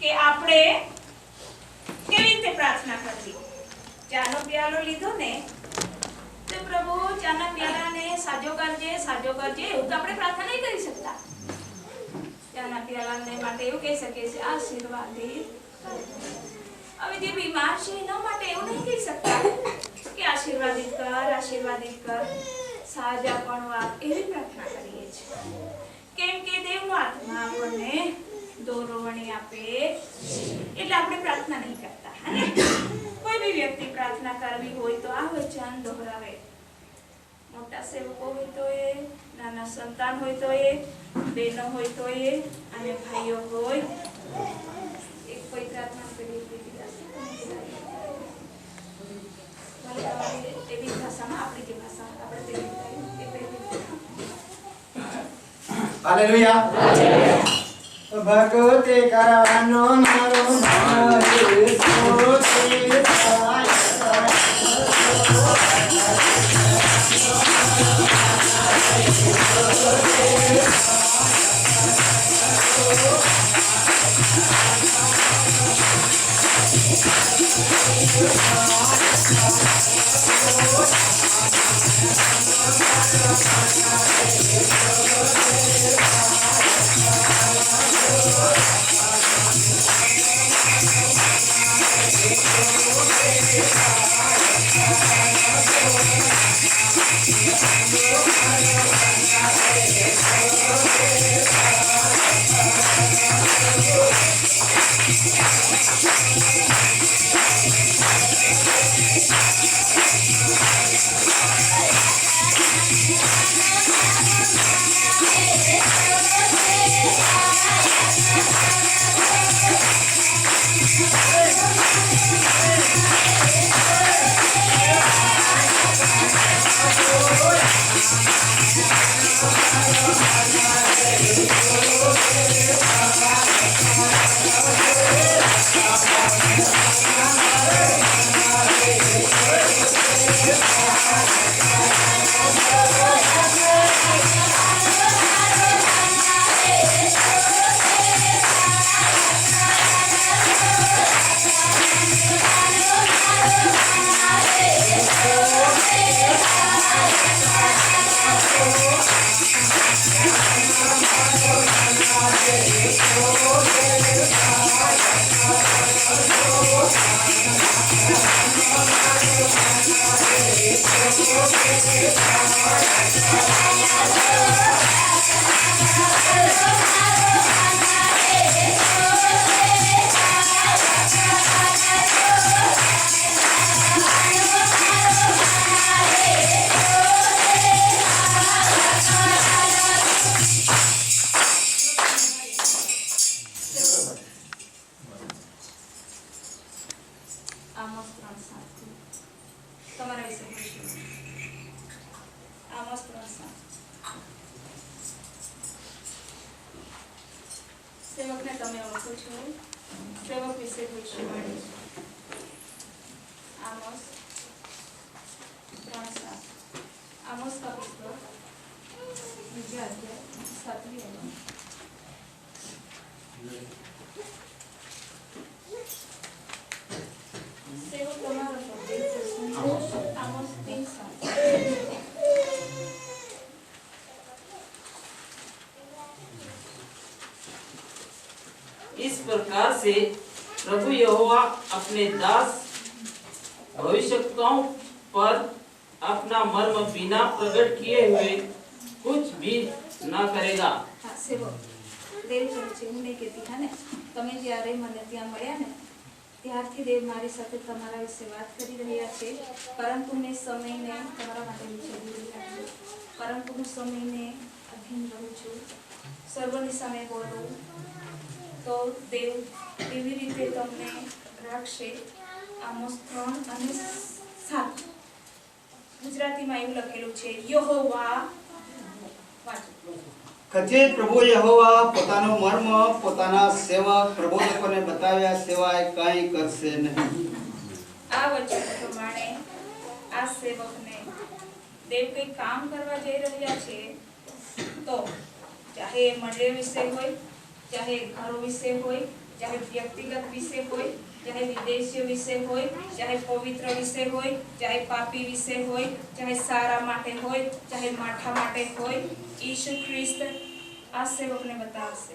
કે આપણે ચાનો પ્યાલો લીધો ને તો પ્રભુ ચાના પ્યાલાને સાજો કરજે એવું તો આપણે પ્રાર્થના નહીં કરી શકતા. ચાના પ્યાલાને માટે એવું કહી શકીએ છે આશીર્વાદિત. હવે જે બીમાર છે એના માટે એવું નહીં કહી શકતા કે આશીર્વાદિત કર સાજા પણ વાત એવી પ્રાર્થના કરીએ છીએ. કેમ કે દેવનો આત્મા આપણને દોરવણી આપે એટલે આપણે પ્રાર્થના નહીં કરતા. અને કોઈ બી વ્યક્તિ પ્રાર્થના કરવી હોય તો આ વચન દોહરાવે. મોટા સેવકો હોય તો એ, નાના સંતાન હોય તો એ, બહેનો હોય તો એ, અને ભાઈઓ હોય. એક પવિત્ર આત્મા એવી ભાષામાં આપણી જે ભાષા આપણે તેવી હાલેલુયા. ભગવતે કરવાનો મારો આમોસ 3:7 તમારા વિશે પૂછ્યું. આમોસ 3:7 સેવકને તમે ઓળખો છો? સેવક વિશે ભવિષ્યવાણી. आमोस 3:7 आमोस का पुस्तक 2 अध्याय 7वीं आयत. सेवक તમારો શબ્દ आमोस 3:7. इस प्रकार से प्रभु यहोवा अपने दास भविष्यवक्ताओं पर अपना मर्म बिना प्रकट किए हुए कुछ भी न करेगा. હા સેવક દેવ છે હું નહીં કહેતી હા ને તમે જ્યારે મને ત્યાં મળ્યા ને ત્યારથી દેવ મારી સાથે તમારા વિશે વાત કરી રહ્યા છે પરંતુ મેં સમયને તમારા માટે વિચારી રહ્યા છું પરંતુ હું સમયને અધીન રહું છું સર્વની સામે બોલું તો દેવ એવી રીતે તમને રાખશે. આમોસ 3 અને 7 ગુજરાતીમાં એવું લખેલું છે યહોવા વાંચો. કથે પ્રભુ યહોવા પોતાનો મર્મ પોતાના સેવક પ્રબોધકોને બતાવ્યા સિવાય કંઈ કરશે નહીં. આ વચન પ્રમાણે આ સેવકને દેવ કંઈ કામ કરવા જઈ રહ્યા છે તો ચાહે મંડળ વિશે હોય ચાહે ઘરો વિશે હોય ચાહે વ્યક્તિગત વિશે હોય ચાહે વિદેશીઓ વિશે હોય, ચાહે પવિત્ર વિશે હોય, ચાહે પાપી વિશે હોય, ચાહે સારા માટે હોય, ચાહે માઠા માટે હોય, ઈસુ ખ્રિસ્ત આ સેવકને બતાવશે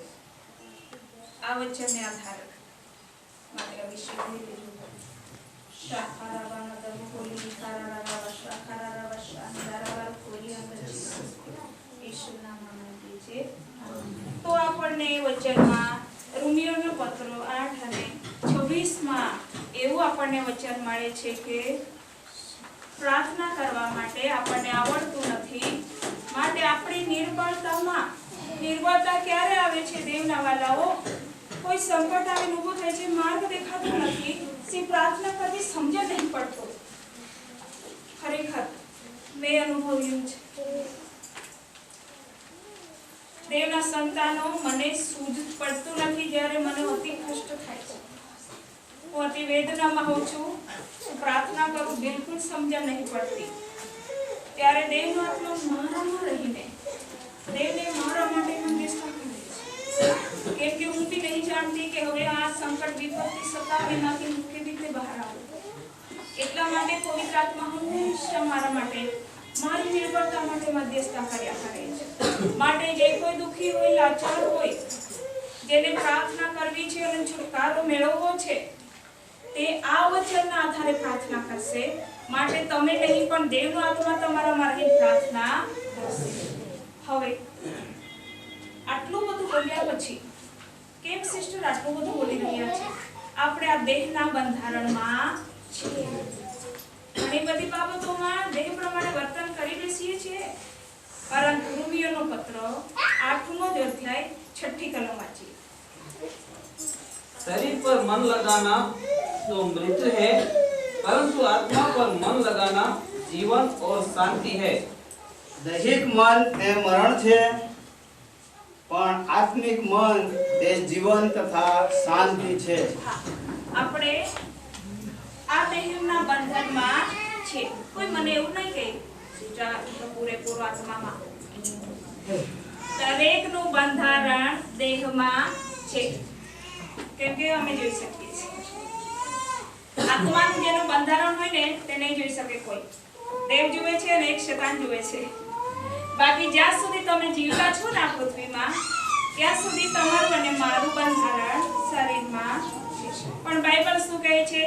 આ વચનને આધારે માટે આ વિશે કહી દીધું. શાખારાવાના દરુ બોલી કારારાવા શાખારાવા શાંદારાવા કોલી અંદર ઈસુના નામથી છે. તો આપણને વચનમાં રોમિયોનો પત્ર 8 અને 26 માં એવું આપણને વચન મળે છે કે પ્રાર્થના કરવા માટે આપણને આવડતું નથી, માટે આપણી નિર્બળતા ક્યારે આવે છે દેવના વાલાઓ? કોઈ સંકટ આવીને ઊભું થાય છે, માર્ગ દેખાતો નથી, સી પ્રાર્થના કરવી સમજ નહીં પડતો. ખરેખર મેં અનુભવ્યું છે. દેવના સંતાનો મને સૂઝ પડતું નથી જ્યારે મને અતિ કષ્ટ થાય છે, હું અતિ વેદનામાં હોઉં છું, પ્રાર્થના કરું બિલકુલ સમજણ નહીં પડતી, ત્યારે દેવનો આત્મા મારામાં રહીને દેવને મારા માટે મંદિસ્તા કરે છે. કેમ કે હું બી નહીં જાણતી કે હવે આ સંકટ વિપત્તિ સતાવે એમાંથી મુખ્ય રીતે બહાર આવું. એટલા માટે પવિત્ર આત્મા હંમેશા મારા માટે મારી નિર્ભરતા માટે મધ્યસ્થતા કર્યા કરે છે. માટે જે કોઈ દુઃખી હોય, લાચાર હોય, જેને પ્રાર્થના કરવી છે અને છુટકારો મેળવવો છે, તે આ વચનના આધારે પ્રાર્થના કરશે. માટે તમે નહીં પણ દેવનો આત્મા તમારામાં રહી પ્રાર્થના કરશે. હવે આટલું બધું બોલ્યા પછી કેમ સિસ્ટર આટલું બધું બોલી રહ્યા છે? આપણે આ દેહના બંધારણમાં છીએ, ઘણી બધી બાબતોમાં દેહ પ્રમાણે વર્તન કરી બેસીએ છીએ. પરંતુ રોમિયોનો પત્ર 8મો અધ્યાય 6ઠી કલમ વાંચીએ. शरीर पर मन लगाना तो मृत्यु है, परंतु आत्मा पर मन लगाना जीवन और शांति है. દૈહિક મન તે મરણ છે, પણ આત્મિક મન તે જીવન તથા શાંતિ છે. આપણે આ દેહના બંધનમાં છે. કોઈ મને એવું નહીં કહે સિસ્ટર તો પૂરેપૂરો આત્મામાં. દરેકનું બંધારણ દેહમાં છે, કેમ કે અમે જોઈ શકીએ છીએ. આત્માનું જેનું બંધારણ હોય ને તે નહીં જોઈ શકે કોઈ. દેવ જુએ છે અને એક શૈતાન જુએ છે. બાકી જ્યાં સુધી તમે જીવતા છો ને આ પૃથ્વીમાં, ત્યાં સુધી તમારું અને મારું બંધારણ શરીરમાં છે. પણ બાઇબલ શું કહે છે?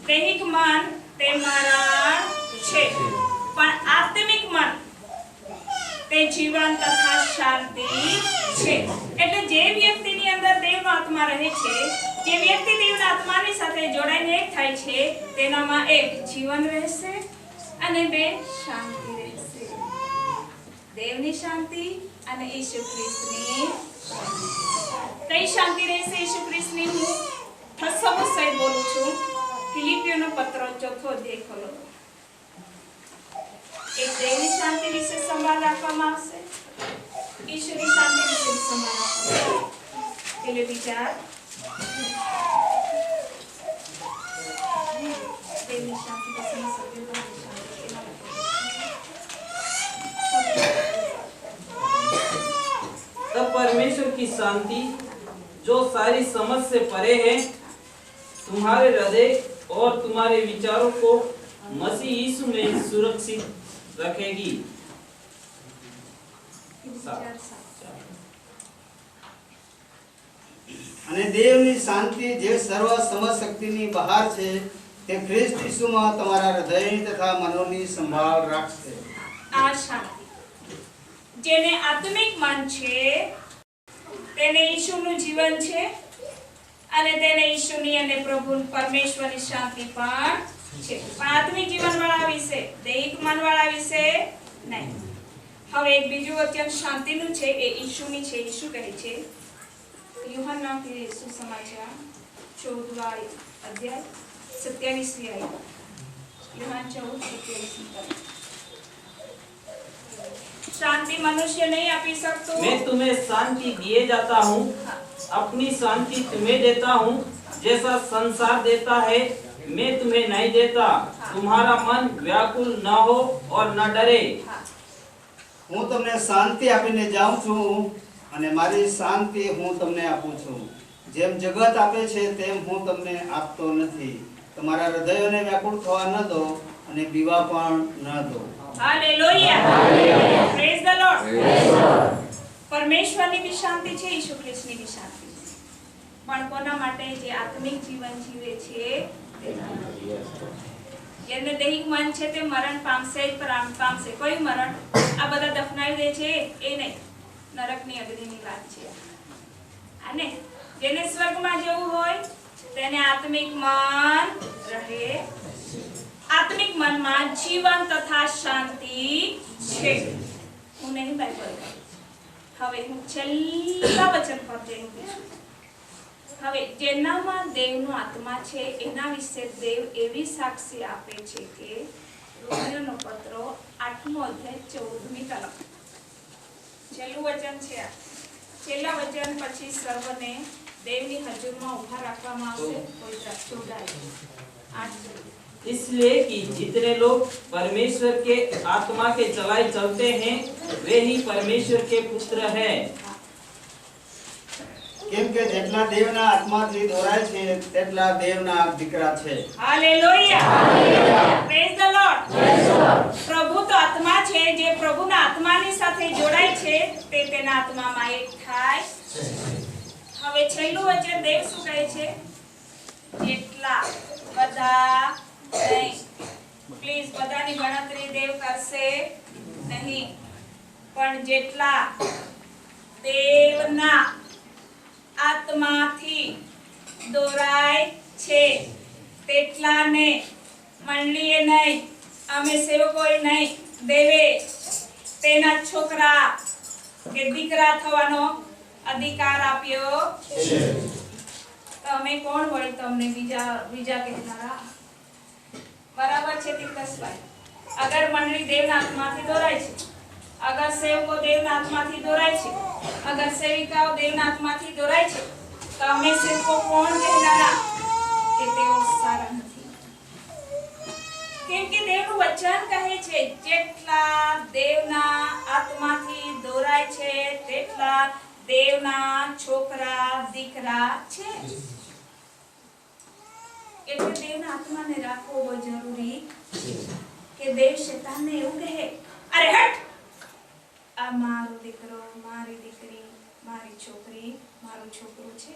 દૈહિક મન તે મરણ છે, પણ આત્મિક મન તે જીવન તથા શાંતિ છે. એટલે જે વ્યક્તિની અંદર દેવનો આત્મા રહે છે, જે વ્યક્તિ દેવના આત્માની સાથે જોડાઈને એક થાય છે, તેનામાં એક જીવન રહેશે અને બે શાંતિ રહેશે. દેવની શાંતિ અને ઈસુ ખ્રિસ્તની શાંતિ. કઈ શાંતિ રહેશે ઈસુ ખ્રિસ્તની? હું ઠસકો સહિત બોલું છું. ફિલિપિયોનો પત્ર 4થો અધ્યાય ખોલો. એક દેવની શાંતિ વિશે સંભાળ રાખવામાં આવશે, ઈશ્વરની શાંતિ વિશે સંભાળ રાખવામાં આવશે. ફિલિપી 4 દેવની શાંતિ વિશેની સભ્યતાની શાંતિ. तब परमेश्वर की शांति जो सारी समझ से परे है तुम्हारे हृदय और तुम्हारे विचारों को मसीह यीशु में सुरक्षित रखेगी. અને દેવની શાંતિ જે સર્વ સમજ શક્તિની બહાર છે, તે ખ્રિસ્ત ઈસુમાં તમારા હૃદય તથા મનોની સંભાળ રાખશે. આ શાંતિ જેને આત્મિક મન છે, તેને ઈશ્વરનું જીવન છે અને તેને ઈશ્વરની અને પ્રભુ પરમેશ્વરની શાંતિ પણ છે. પણ આત્મિક જીવન વાળા વિશે, દૈહિક મન વાળા વિશે નહીં. હવે એક બીજું વચન શાંતિનું છે, એ ઈશુની છે. ઈશુ કહે છે યુહન્ના કે સુસમાચાર 14વા અધ્યાય 27મી આયત. યુહન્ના 14:27. शांति मनुष्य नहीं आपी सकतो. मैं तुम्हें शांति दिए जाता हूँ, अपनी शांति तुम्हें देता हूँ, जैसा संसार देता है मैं तुम्हें नहीं देता. तुम्हारा मन व्याकुल न हो और न डरे. હું તમને શાંતિ આપીને જાઉં છું અને મારી શાંતિ હું તમને આપું છું. જેમ જગત આપે છે તેમ હું તમને આપતો નથી. તમારા હૃદયોને વ્યાકુળ થવા ન દો અને બીવા પણ ન દો. Hallelujah, praise the Lord. પરમેશ્વરની બી શાંતિ છે, ઈસુ ખ્રિસ્તની બી શાંતિ છે, પણ કોના માટે? જે આત્મિક જીવન જીવે છે તેના માટે. જેને દૈહિક મન છે તે મરણ પામશે જ પામશે. કોઈ મરણ? આ બધા દફનાવી દે છે એ નહીં, નરકની અગ્નિની વાત છે. અને જેને સ્વર્ગમાં જવું હોય તેને આત્મિક મન રહે. આત્મિક મનમાં જીવન તથા શાંતિ છે. હું નહીં બાઇબલ. હવે હું છેલ્લા વચન પર જઈને છું. હવે જેનામાં દેવનો આત્મા છે એના વિશે દેવ એવી સાક્ષી આપે છે કે રોમિયોનો પત્ર 8મો અધ્યાય 14મી કલમ. છેલ્લું વચન છે આ. છેલ્લા વચન પછી સર્વને દેવની હજુરમાં ઉભા રાખવામાં આવશે. કોઈ જોડાય 8. इसलिए कि जितने लोग परमेश्वर के आत्मा के चलाए चलते हैं वे ही परमेश्वर के पुत्र हैं। કેમ કે જેટલા દેવના આત્માથી દોરાય છે તેટલા દેવના દીકરા છે. Hallelujah, praise the lord. પ્રભુ તો આત્મા છે. જે પ્રભુના આત્માની સાથે જોડાય છે તે તેના આત્મામાં એક થાય. હવે છેલ્લું વચન દેવ શું કહે છે? જેટલા, બધા નહીં. પ્લીઝ, બધાની ગણતરી દેવ કરશે નહીં, પણ જેટલા દેવના આત્માથી દોરાય છે તેટલાને મંડળીએ નહીં, અમે સેવકોએ નહીં, દેવે તેના છોકરા કે દીકરા થવાનો અધિકાર આપ્યો છે. તમે કોણ વળી તમને બીજા કહેનારા? બરાબર છે તીર્થસભાઈ? અગર મંડળી દેવના આત્માથી દોરાય છે, અગર સેવકો દેવના આત્માથી દોરાય છે, અગર સેવિકાઓ દેવના આત્માથી દોરાય છે, તો અમે સેવકો કોણ કહેનારા કે તેઓ સારા નથી? કેમ કે દેવનું વચન કહે છે જેટલા દેવના આત્માથી દોરાય છે તેટલા દેવના છોકરા દીકરા છે. એટલે દેવના આત્માને રાખવો બહુ જરૂરી છે. કે દેવ શૈતાનને એવું કહે, અરે હટ, આ મારો દીકરો, મારી દીકરી, મારી છોકરી, મારું છોકરું છે.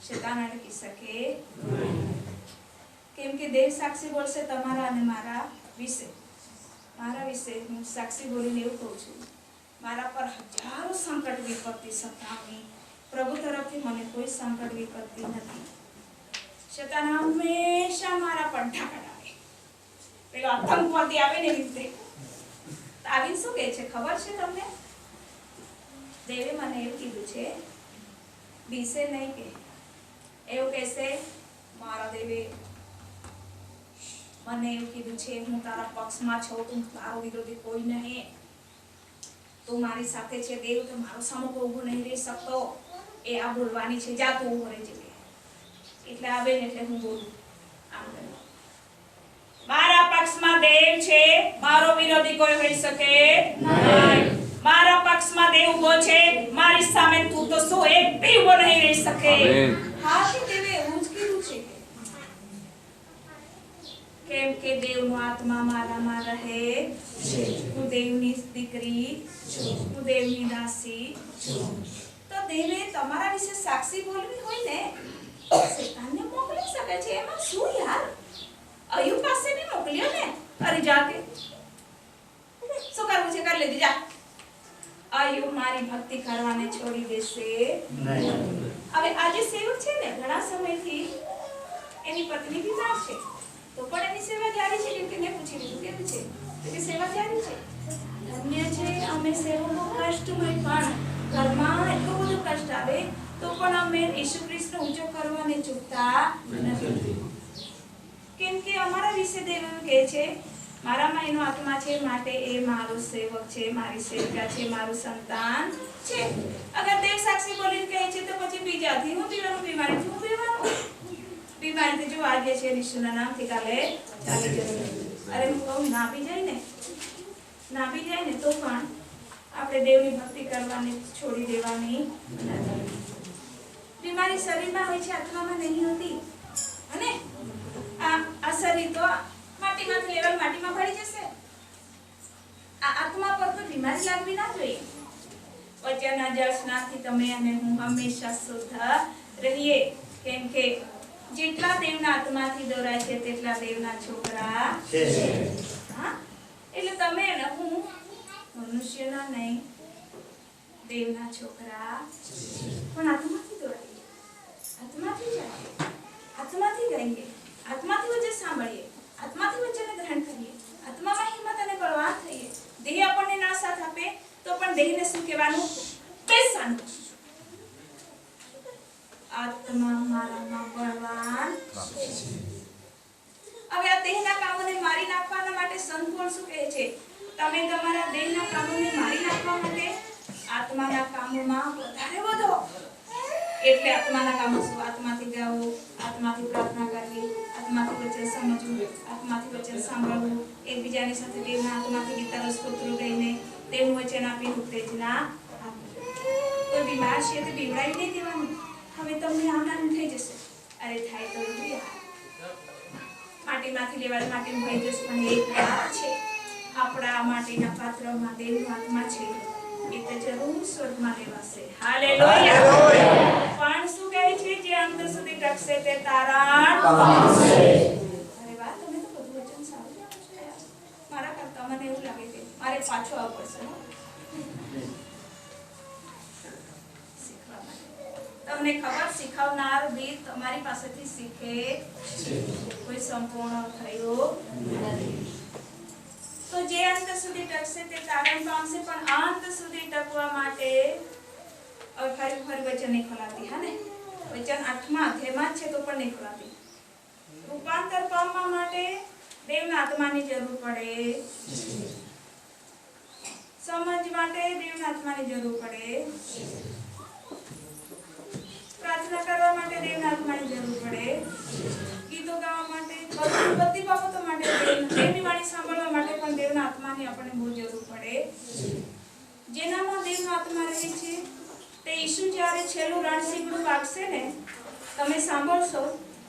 શૈતાન અટકી શકે? કેમ કે દેવ સાક્ષી બોલશે તમારા અને મારા વિશે. મારા વિશે હું સાક્ષી બોલીને એવું કહું છું, મારા પર હજારો સંકટ વિપત્તિ સતાવી, પ્રભુ તરફથી મને કોઈ સંકટ વિપત્તિ નથી. શૈતાન હંમેશા મારા પર ઢાકડ આવે. પેલો આતંકવાદી આવે ને રીતે આવીને શું કહે છે ખબર છે તમને? દેવે મને એવું કીધું છે, બીસે નહીં કે એવું કહેશે, મારા દેવે મને એવું કીધું છે હું તારા પક્ષમાં છું, તું તારો વિરોધી કોઈ નહીં, તું મારી સાથે છે. દેવ તો મારો સામો ઊભો નહીં રહી શકતો. એ આ બોલવાની છે, જા તું ઊભો રહી જશે. એટલે આવે ને એટલે હું બોલું આમ કરું. મારા પક્ષમાં દેવ છે, મારો વિરોધી કોઈ હોઈ શકે નહીં. મારા પક્ષમાં દેવ ઉભો છે, મારી સામે તું તો શું એક બી ઉભો નહીં રહી શકે. હા, કે દેવે એવું જ કીધું છે. કેમ કે દેવનો આત્મા મારામાં રહે છે. હું દેવની દીકરી છું, હું દેવની દાસી છું. તો દેવે તમારા વિશે સાક્ષી બોલવી હોય ને, શૈતાનને મોકલી શકે છે. એમાં શું યાર? અયુબ પાસે બી મોકલ્યો ને, અરે જાકે શું કરવું છે કરી લેજે, જા. અયુબ મારી ભક્તિ કરવાને છોડી દેશે નહીં. હવે આજે સેવક છે ને, ઘણા સમયથી એની પત્ની બીમાર છે, તો પણ એની સેવા જારી છે. કેમ કે મેં પૂછી લીધું કેવું છે, કે સેવા જારી છે. ધન્ય છે અમે સેવકો. કષ્ટમય પણ ઘરમાં એટલું બધું કષ્ટ આવે તો પણ અમે ઈસુ ખ્રિસ્તને ઊંચો કરવાને ચૂકતા નથી. કેમ કે અમારા વિશે દેવ કહે છે મારામાં એનો આત્મા છે, માટે એ મારો સેવક છે, મારી સેવિકા છે, મારું સંતાન છે. અગર દેવ સાક્ષી બોલીને કહે છે તો પછી બીજાથી હું પીવાનું, બીમારીથી હું પીવાનું. બીમારીથી જો આજે છે ઈસુના નામથી કાલે ચાલી જશે. અરે હું કહું ના પી જાય ને તો પણ આપણે દેવની ભક્તિ કરવાની છોડી દેવાની નથી. બીમારી શરીરમાં હોય છે, આત્મામાં નહીં હોતી. અને આ શરીર તો માટીમાંથી લેવલ માટીમાં ભળી જશે. આ આત્મા પર તો બીમારી લાગવી ના જોઈએ. વચનના જળ સ્નાનથી તમે અને હું હંમેશા શુદ્ધ રહીએ, કેમ કે જેટલા દેવના આત્માથી દોરાય છે તેટલા દેવના છોકરા છે. હા, એટલે તમે અને હું મનુષ્યના નહીં, દેવના છોકરા પણ આત્માથી દોરાઈએ, આત્માથી જાઈએ, આત્માથી ગાઈએ, આત્માથી વચન સાંભળીએ, આત્માથી વચનને ગ્રહણ કરીએ, આત્મામાં હિંમત અને બળવાન થઈએ. દેહ આપણને ના સાથ આપે તો પણ દેહને શું કહેવાનું? બેસાનું. આત્મા મારામાં બળવાન છે. હવે આ દેહના કામોને મારી નાખવાના માટે સંતોષ શું કહે છે? તમે તમારા દેહના કામોને મારી નાખવા માટે આત્માના કામોમાં વધારે વધો. એટલે આત્માના કામો શું? આત્માથી ગાવું, આત્માથી પ્રાર્થના કરવી, આત્માથી વચન સમજવું, આત્માથી વચન સાંભળવું, એકબીજાની સાથે દેવના આત્માથી ગીતા સ્તોત્રો ગાઈને દેવનું વચન આપી ઉત્તેજના આપવી. કોઈ બીમાર છે તો બીવડાવી નહીં દેવાનું. હવે તમને આનંદ થઈ જશે. અરે થાય તો માટીમાંથી લેવાય, માટીમાં ભરી જશે. પણ એક વાત છે, આપણા માટીના પાત્રમાં દેવનો આત્મા છે, એ તો જરૂર સ્વર્ગમાં લેવાશે. હાલેલુયા. પણ શું કહે છે? જે અંત સુધી ટકશે તે તારણ પામશે. અરે વાહ, તમે તો બધું વચન સારું જાણો છો યાર. મારા કરતા મને એવું લાગે કે મારે પાછો આવવું પડશે. શીખવા માટે તમને ખબર, શીખવનાર બી તમારી પાસેથી શીખે છે. કોઈ સંપૂર્ણ થયો નથી. તો જે અંત સુધી ટકશે તે તારણ પામશે. પણ અંત સુધી ટકવા માટે ફરી વચન નહીં ખોલાતી. હા ને, વચન 8મા અધ્યાયમાં છે તો પણ નહીં ખોલાતી. રૂપાંતર પામવા માટે દેવના આત્માની જરૂર પડે, સમજ માટે દેવના આત્માની જરૂર પડે, પ્રાર્થના કરવા માટે દેવના આત્માની જરૂર પડે, ગીતો ગાવા માટે, બધી બાબતો માટે, દેવની વાણી સાંભળવા માટે પણ દેવના આત્માની આપણને બહુ જરૂર પડે. જેનામાં દેવનો આત્મા રહે છે તે ઈસુ જ્યારે છેલ્લું રણસીંગડું વાગશે ને, તમે સાંભળશો,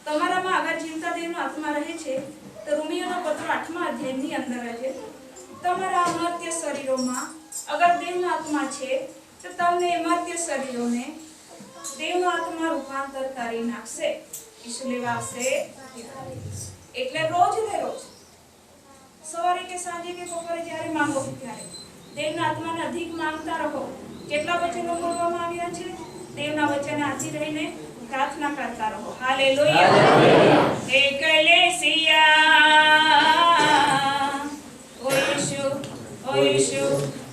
તમારામાં અગર જીવતા દેવનો આત્મા રહે છે તો રોમીયોનો પત્ર 8મા અધ્યાયની અંદર છે, તમારા અમર્ત્ય શરીરોમાં અગર દેવનો આત્મા છે તો તમને અમર્ત્ય શરીરોને દેવનો આત્મા રૂપાંતર કરી નાખશે. ઈસુ લેવા આવશે. એટલે રોજ ને રોજ, સવારે કે સાંજે કે બપોરે જ્યારે માંગો ત્યારે દેવના આત્માને અધિક માંગતા રહો. જેટલા વચનો બોલવામાં આવ્યા છે દેવના વચન આથી રહીને પ્રાર્થના કરતા રહો. હાલેલુયા. એકલેસિયા ઓ યીશુ, ઓ યીશુ,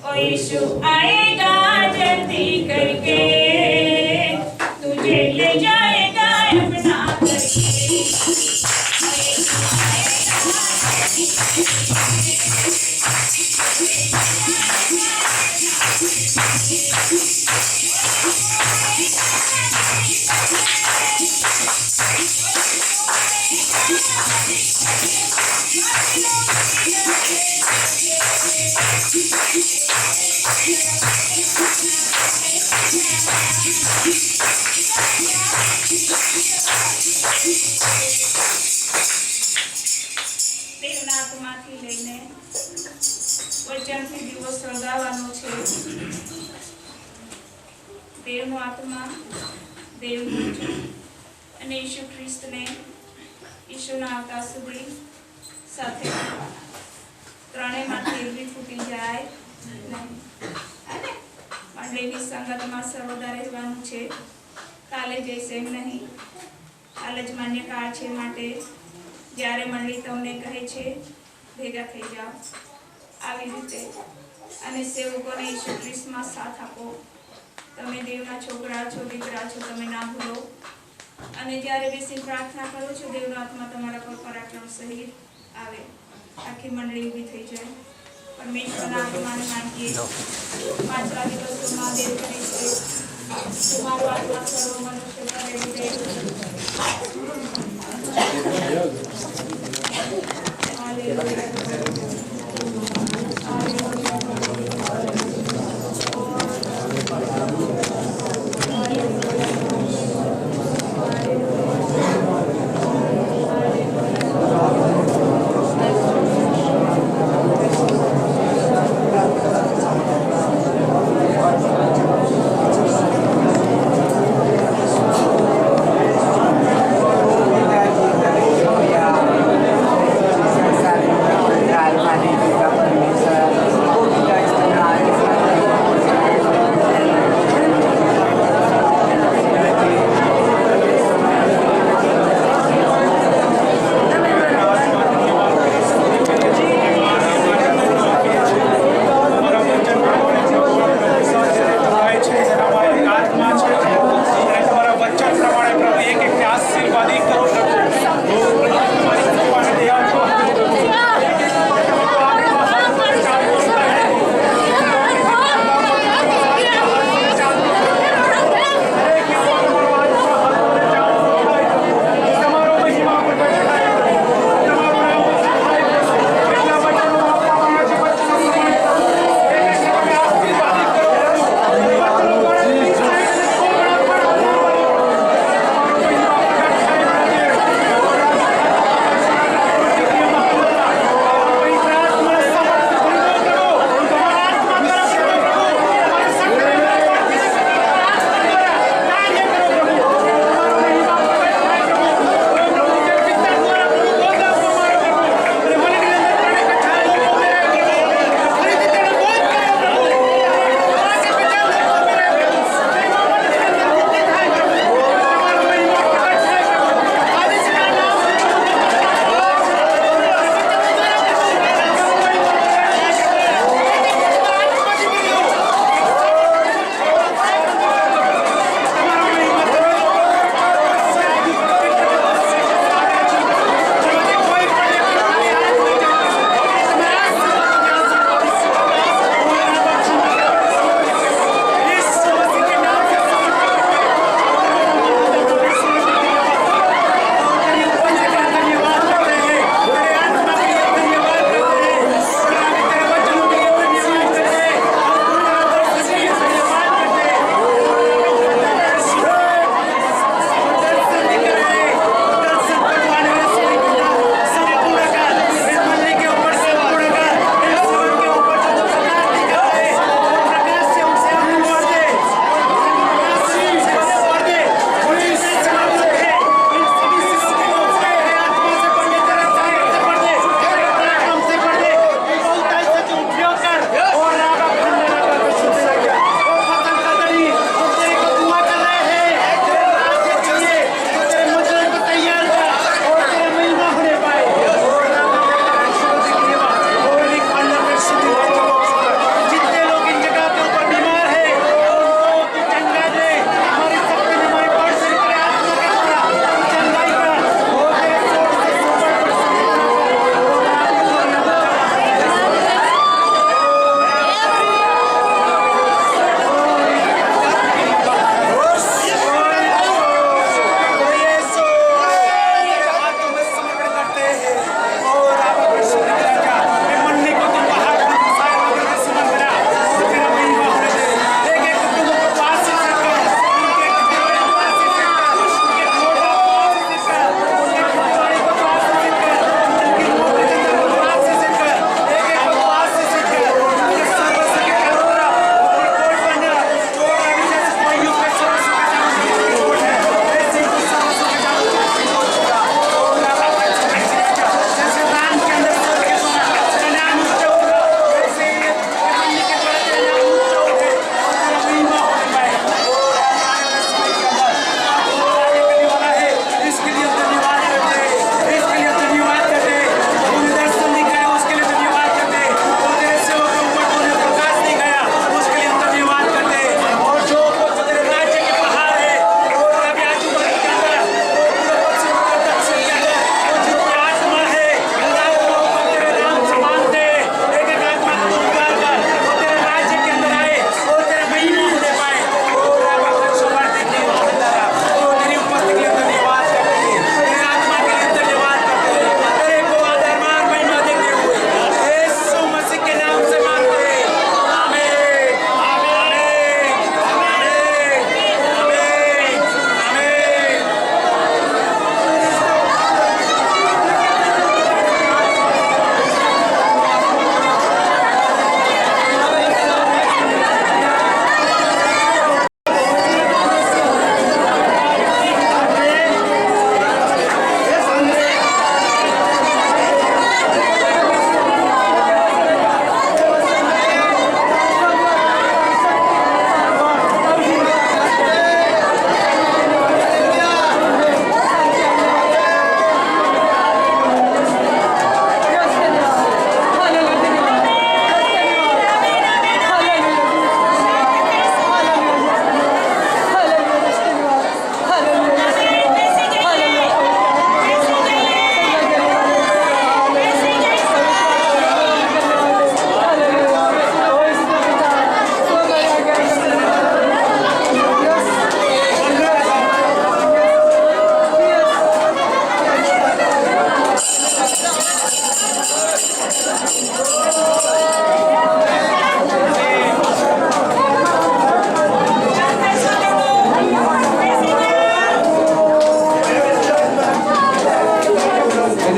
ઓ યीशु आएगा जल्दी करके, तुझे ले जाएगा अपना करके। દેવનાથમાંથી લઈને વચનથી દીવો સળગાવવાનો છે. દેવનો આત્મા, દેવનું વચન અને ઈસુ ખ્રિસ્તને ઈસુના આવતા સુધી સાથે ત્રણેયમાંથી એવી ફૂટી જાય નહીં. અને મંડળીની સંગતમાં સર્વદા રહેવાનું છે. કાલે જઈશ એમ નહીં. હાલ જ માન્ય કાળ છે, માટે જ્યારે મંડળી તમને કહે છે ભેગા થઈ જાઓ, આવી રીતે અને સેવકોને ઈસુ ખ્રિસ્તમાં સાથ આપો. તમે દેવના છોકરા છો, દીકરા છો, તમે ના ભૂલો. અને જ્યારે બેસી પ્રાર્થના કરો છો, દેવનો આત્મા તમારા પર પરાક્રમ સહિત આવે. આખી મંડળી ઊભી થઈ જાય. પરમેશ્વરના આત્માને માંગીએ. પાછલા દિવસોમાં દેવ કહે છે, તમારો આત્મા સર્વ મનુષ્ય પર રહે.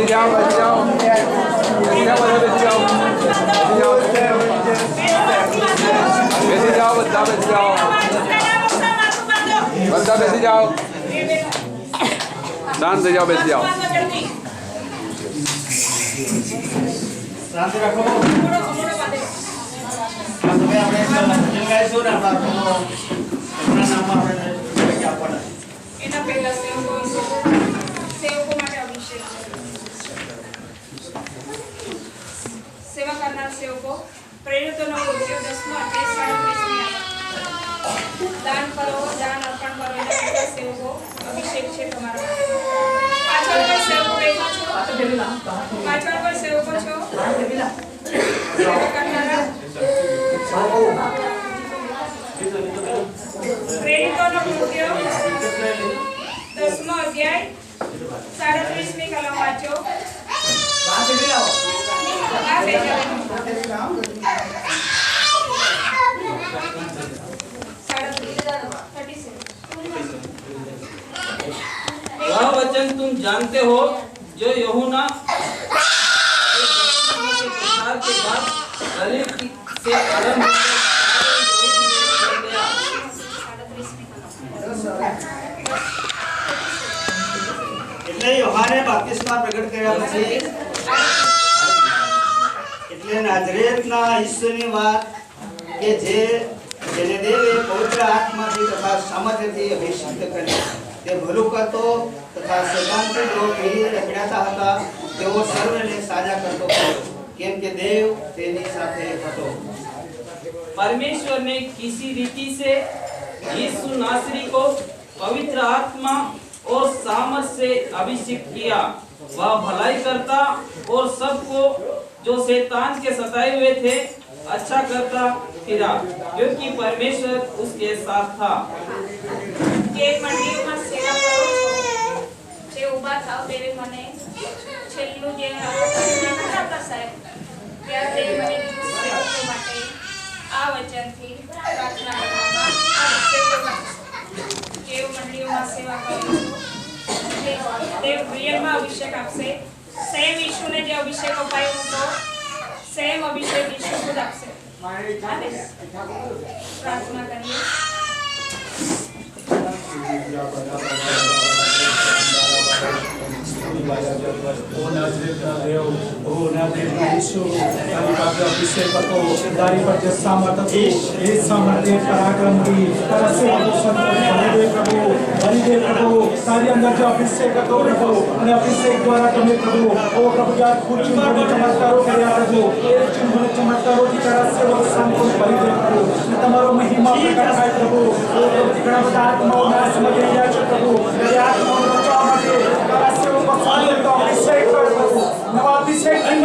जाओ बैठ जाओ बैठ जाओ बच्चा बैठ जाओ बच्चा बैठ जाओ दान दे जाओ बैठ जाओ શાંતિ રાખો તમે આપણે ભજન ગાઈશું ને આપણા પ્રભુના નામમાં આપણે આપવાના એના પહેલા સેવકો માટે અભિષેક સેવા કરનાર સેવકો પ્રેરિતોનો ઉદ્યોગ 10મો અધ્યાય 37 દાન કરો દાન અર્પણ કરો એના પહેલા સેવકો અભિષેક છે તમારા પાછળ કોઈ સેવકો બેઠા છો પાછળ કોઈ સેવકો છો સેવા કરનારા પ્રેરિતોનો ઉદ્યોગ 10મો અધ્યાય 37મી કલમ વાંચો वह वचन तुम जानते हो जो यूहन्ना के प्रचार के बाद गलील से आरंभ એટલે યોહાને બાપ્તિસ્મા પ્રગટ કર્યા પછી એટલે નાઝરેતના ઈશ્વરની વાત કે જેને દેવે પવિત્ર આત્માથી તથા સામર્થ્યથી અભિષિક્ત કર્યો તે ભલું કરતો તથા શૈતાનથી જો પીડાતા હતા તેઓ સર્વને સાજા કરતો હતો કેમ કે દેવ તેની સાથે હતો परमेश्वर ने किसी रीति से यीशु नासरी को पवित्र आत्मा और सामर्थ से अभिषेक किया। वह भलाई करता और सबको जो शैतान के सताए हुए थे अच्छा करता फिरा क्योंकि परमेश्वर उसके साथ था। જે મંડળીઓમાં સેવા કરો છો જે ઊભા થાવ ત્યારે મને છેલ્લું જે હતા સાહેબ ત્યારે મને કીધું સેવકો માટે આ વચનથી પ્રાર્થના કરવામાં આવશે જે મંડળીઓમાં સેવા કરો છો તે રિયલમાં અભિષેક આપશે સેમ ઈશુને જે અભિષેક અપાયો હતો સેમ અભિષેક ઈશુ ખુદ આપશે પ્રાર્થના કરીએ ओ नाज़रेत का देव ओ नाज़रेत का यीशु तारी पर जो अभिषेक को तारी पर जो सामर्थ को इस सामर्थ्य पराक्रम की तरह से बलिदेव प्रभु तारी अंदर जो अभिषेक को प्रभु और अभिषेक द्वारा तुम्हें प्रभु ओ प्रभु यार कुछ चमत्कारों કર્યા प्रभु एक चमत्कारों की तरह से वो संपूर्ण बलिदेव प्रभु તમારો મહિમા પ્રગટ થાય પ્રભુ ઓ પ્રભુ ઘણા બધા આત્માઓ નાશ મળી રહ્યા છે પ્રભુ એ આત્માઓ બચાવવા માટે તારા સેવકો સામે તો અભિષેક કર પ્રભુ નવા અભિષેક કરી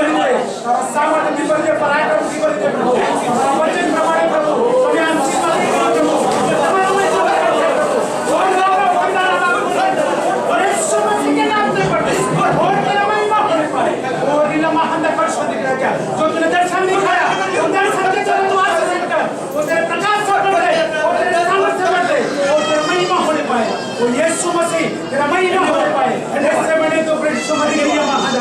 તારા સામર્થ્ય થી ભરજે પરાક્રમ થી ભરજે પ્રભુ તમારા વચન પ્રમાણે પ્રભુ તમે આશીર્વાદ કરો પ્રભુ તમારો મહિમા પ્રગટ થાય પ્રભુ और नाम भंडारा और यीशु मसीह के नाम से पढ़ते और तेरा महिमा होने पाए और इन महान दर्शन दिख रहा क्या जो तूने दर्शन दिखाया वो दर्शन के चलो तू आशीष कर वो तेरे प्रकाश से बढ़े और तेरे सामर्थ से बढ़े और तेरा महिमा होने पाए वो यीशु मसीह तेरा महिमा होने पाए ऐसे बने तो यीशु मसीह ये महान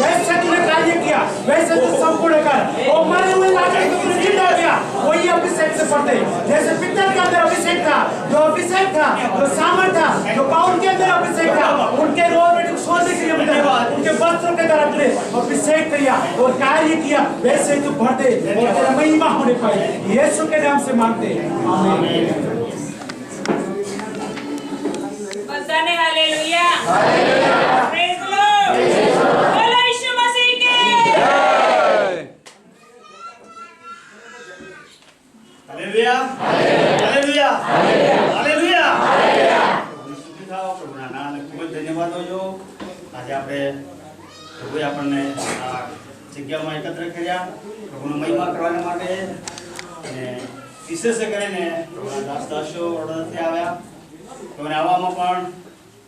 जैसे तूने कार्य किया वैसे तू संपूर्ण कर वो मरे हुए लाजर को तूने जिंदा किया वही अभिषेक से पढ़ते जैसे पितर के अंदर अभिषेक था जो सामर्थ था जो पाउल के अंदर अभिषेक था उनके रोग में सोने के लिए मिला उनके वस्त्रों के तरफ ले अभिषेक किया और कार्य किया वैसे तू बढ़ते और तेरा महिमा होने पाए यीशु के नाम से मांगते आमीन बधाने हालेलुया प्रेज द लॉर्ड बोलो यीशु मसीह के હાલેલુયા હાલેલુયા હાલેલુયા સુખી થાઓ પ્રભુના નામને ખૂબ જ ધન્યવાદ હોજો આજે આપણે પ્રભુએ આપણને આ જગ્યામાં એકત્ર કર્યા પ્રભુનો મહિમા કરવાના માટે અને વિશેષ કરીને પ્રભુના દાસ દાસીઓ વડોદરાથી આવ્યા પ્રભુને આવવામાં પણ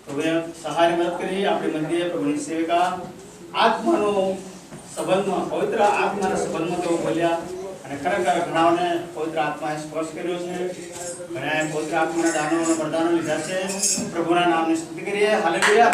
પ્રભુએ સહાયની મદદ કરી આપણી મધ્યે પ્રભુની સેવિકા આત્માનો સંબંધમાં પવિત્ર આત્માના સંબંધમાં તેઓ બોલ્યા અને ખરેખર ઘણાઓને પવિત્ર આત્માએ સ્પર્શ કર્યો છે ઘણા પવિત્ર આત્માના દાનો અને વરદાનો લીધા છે પ્રભુના નામની સ્તુતિ કરીએ હાલેલુયા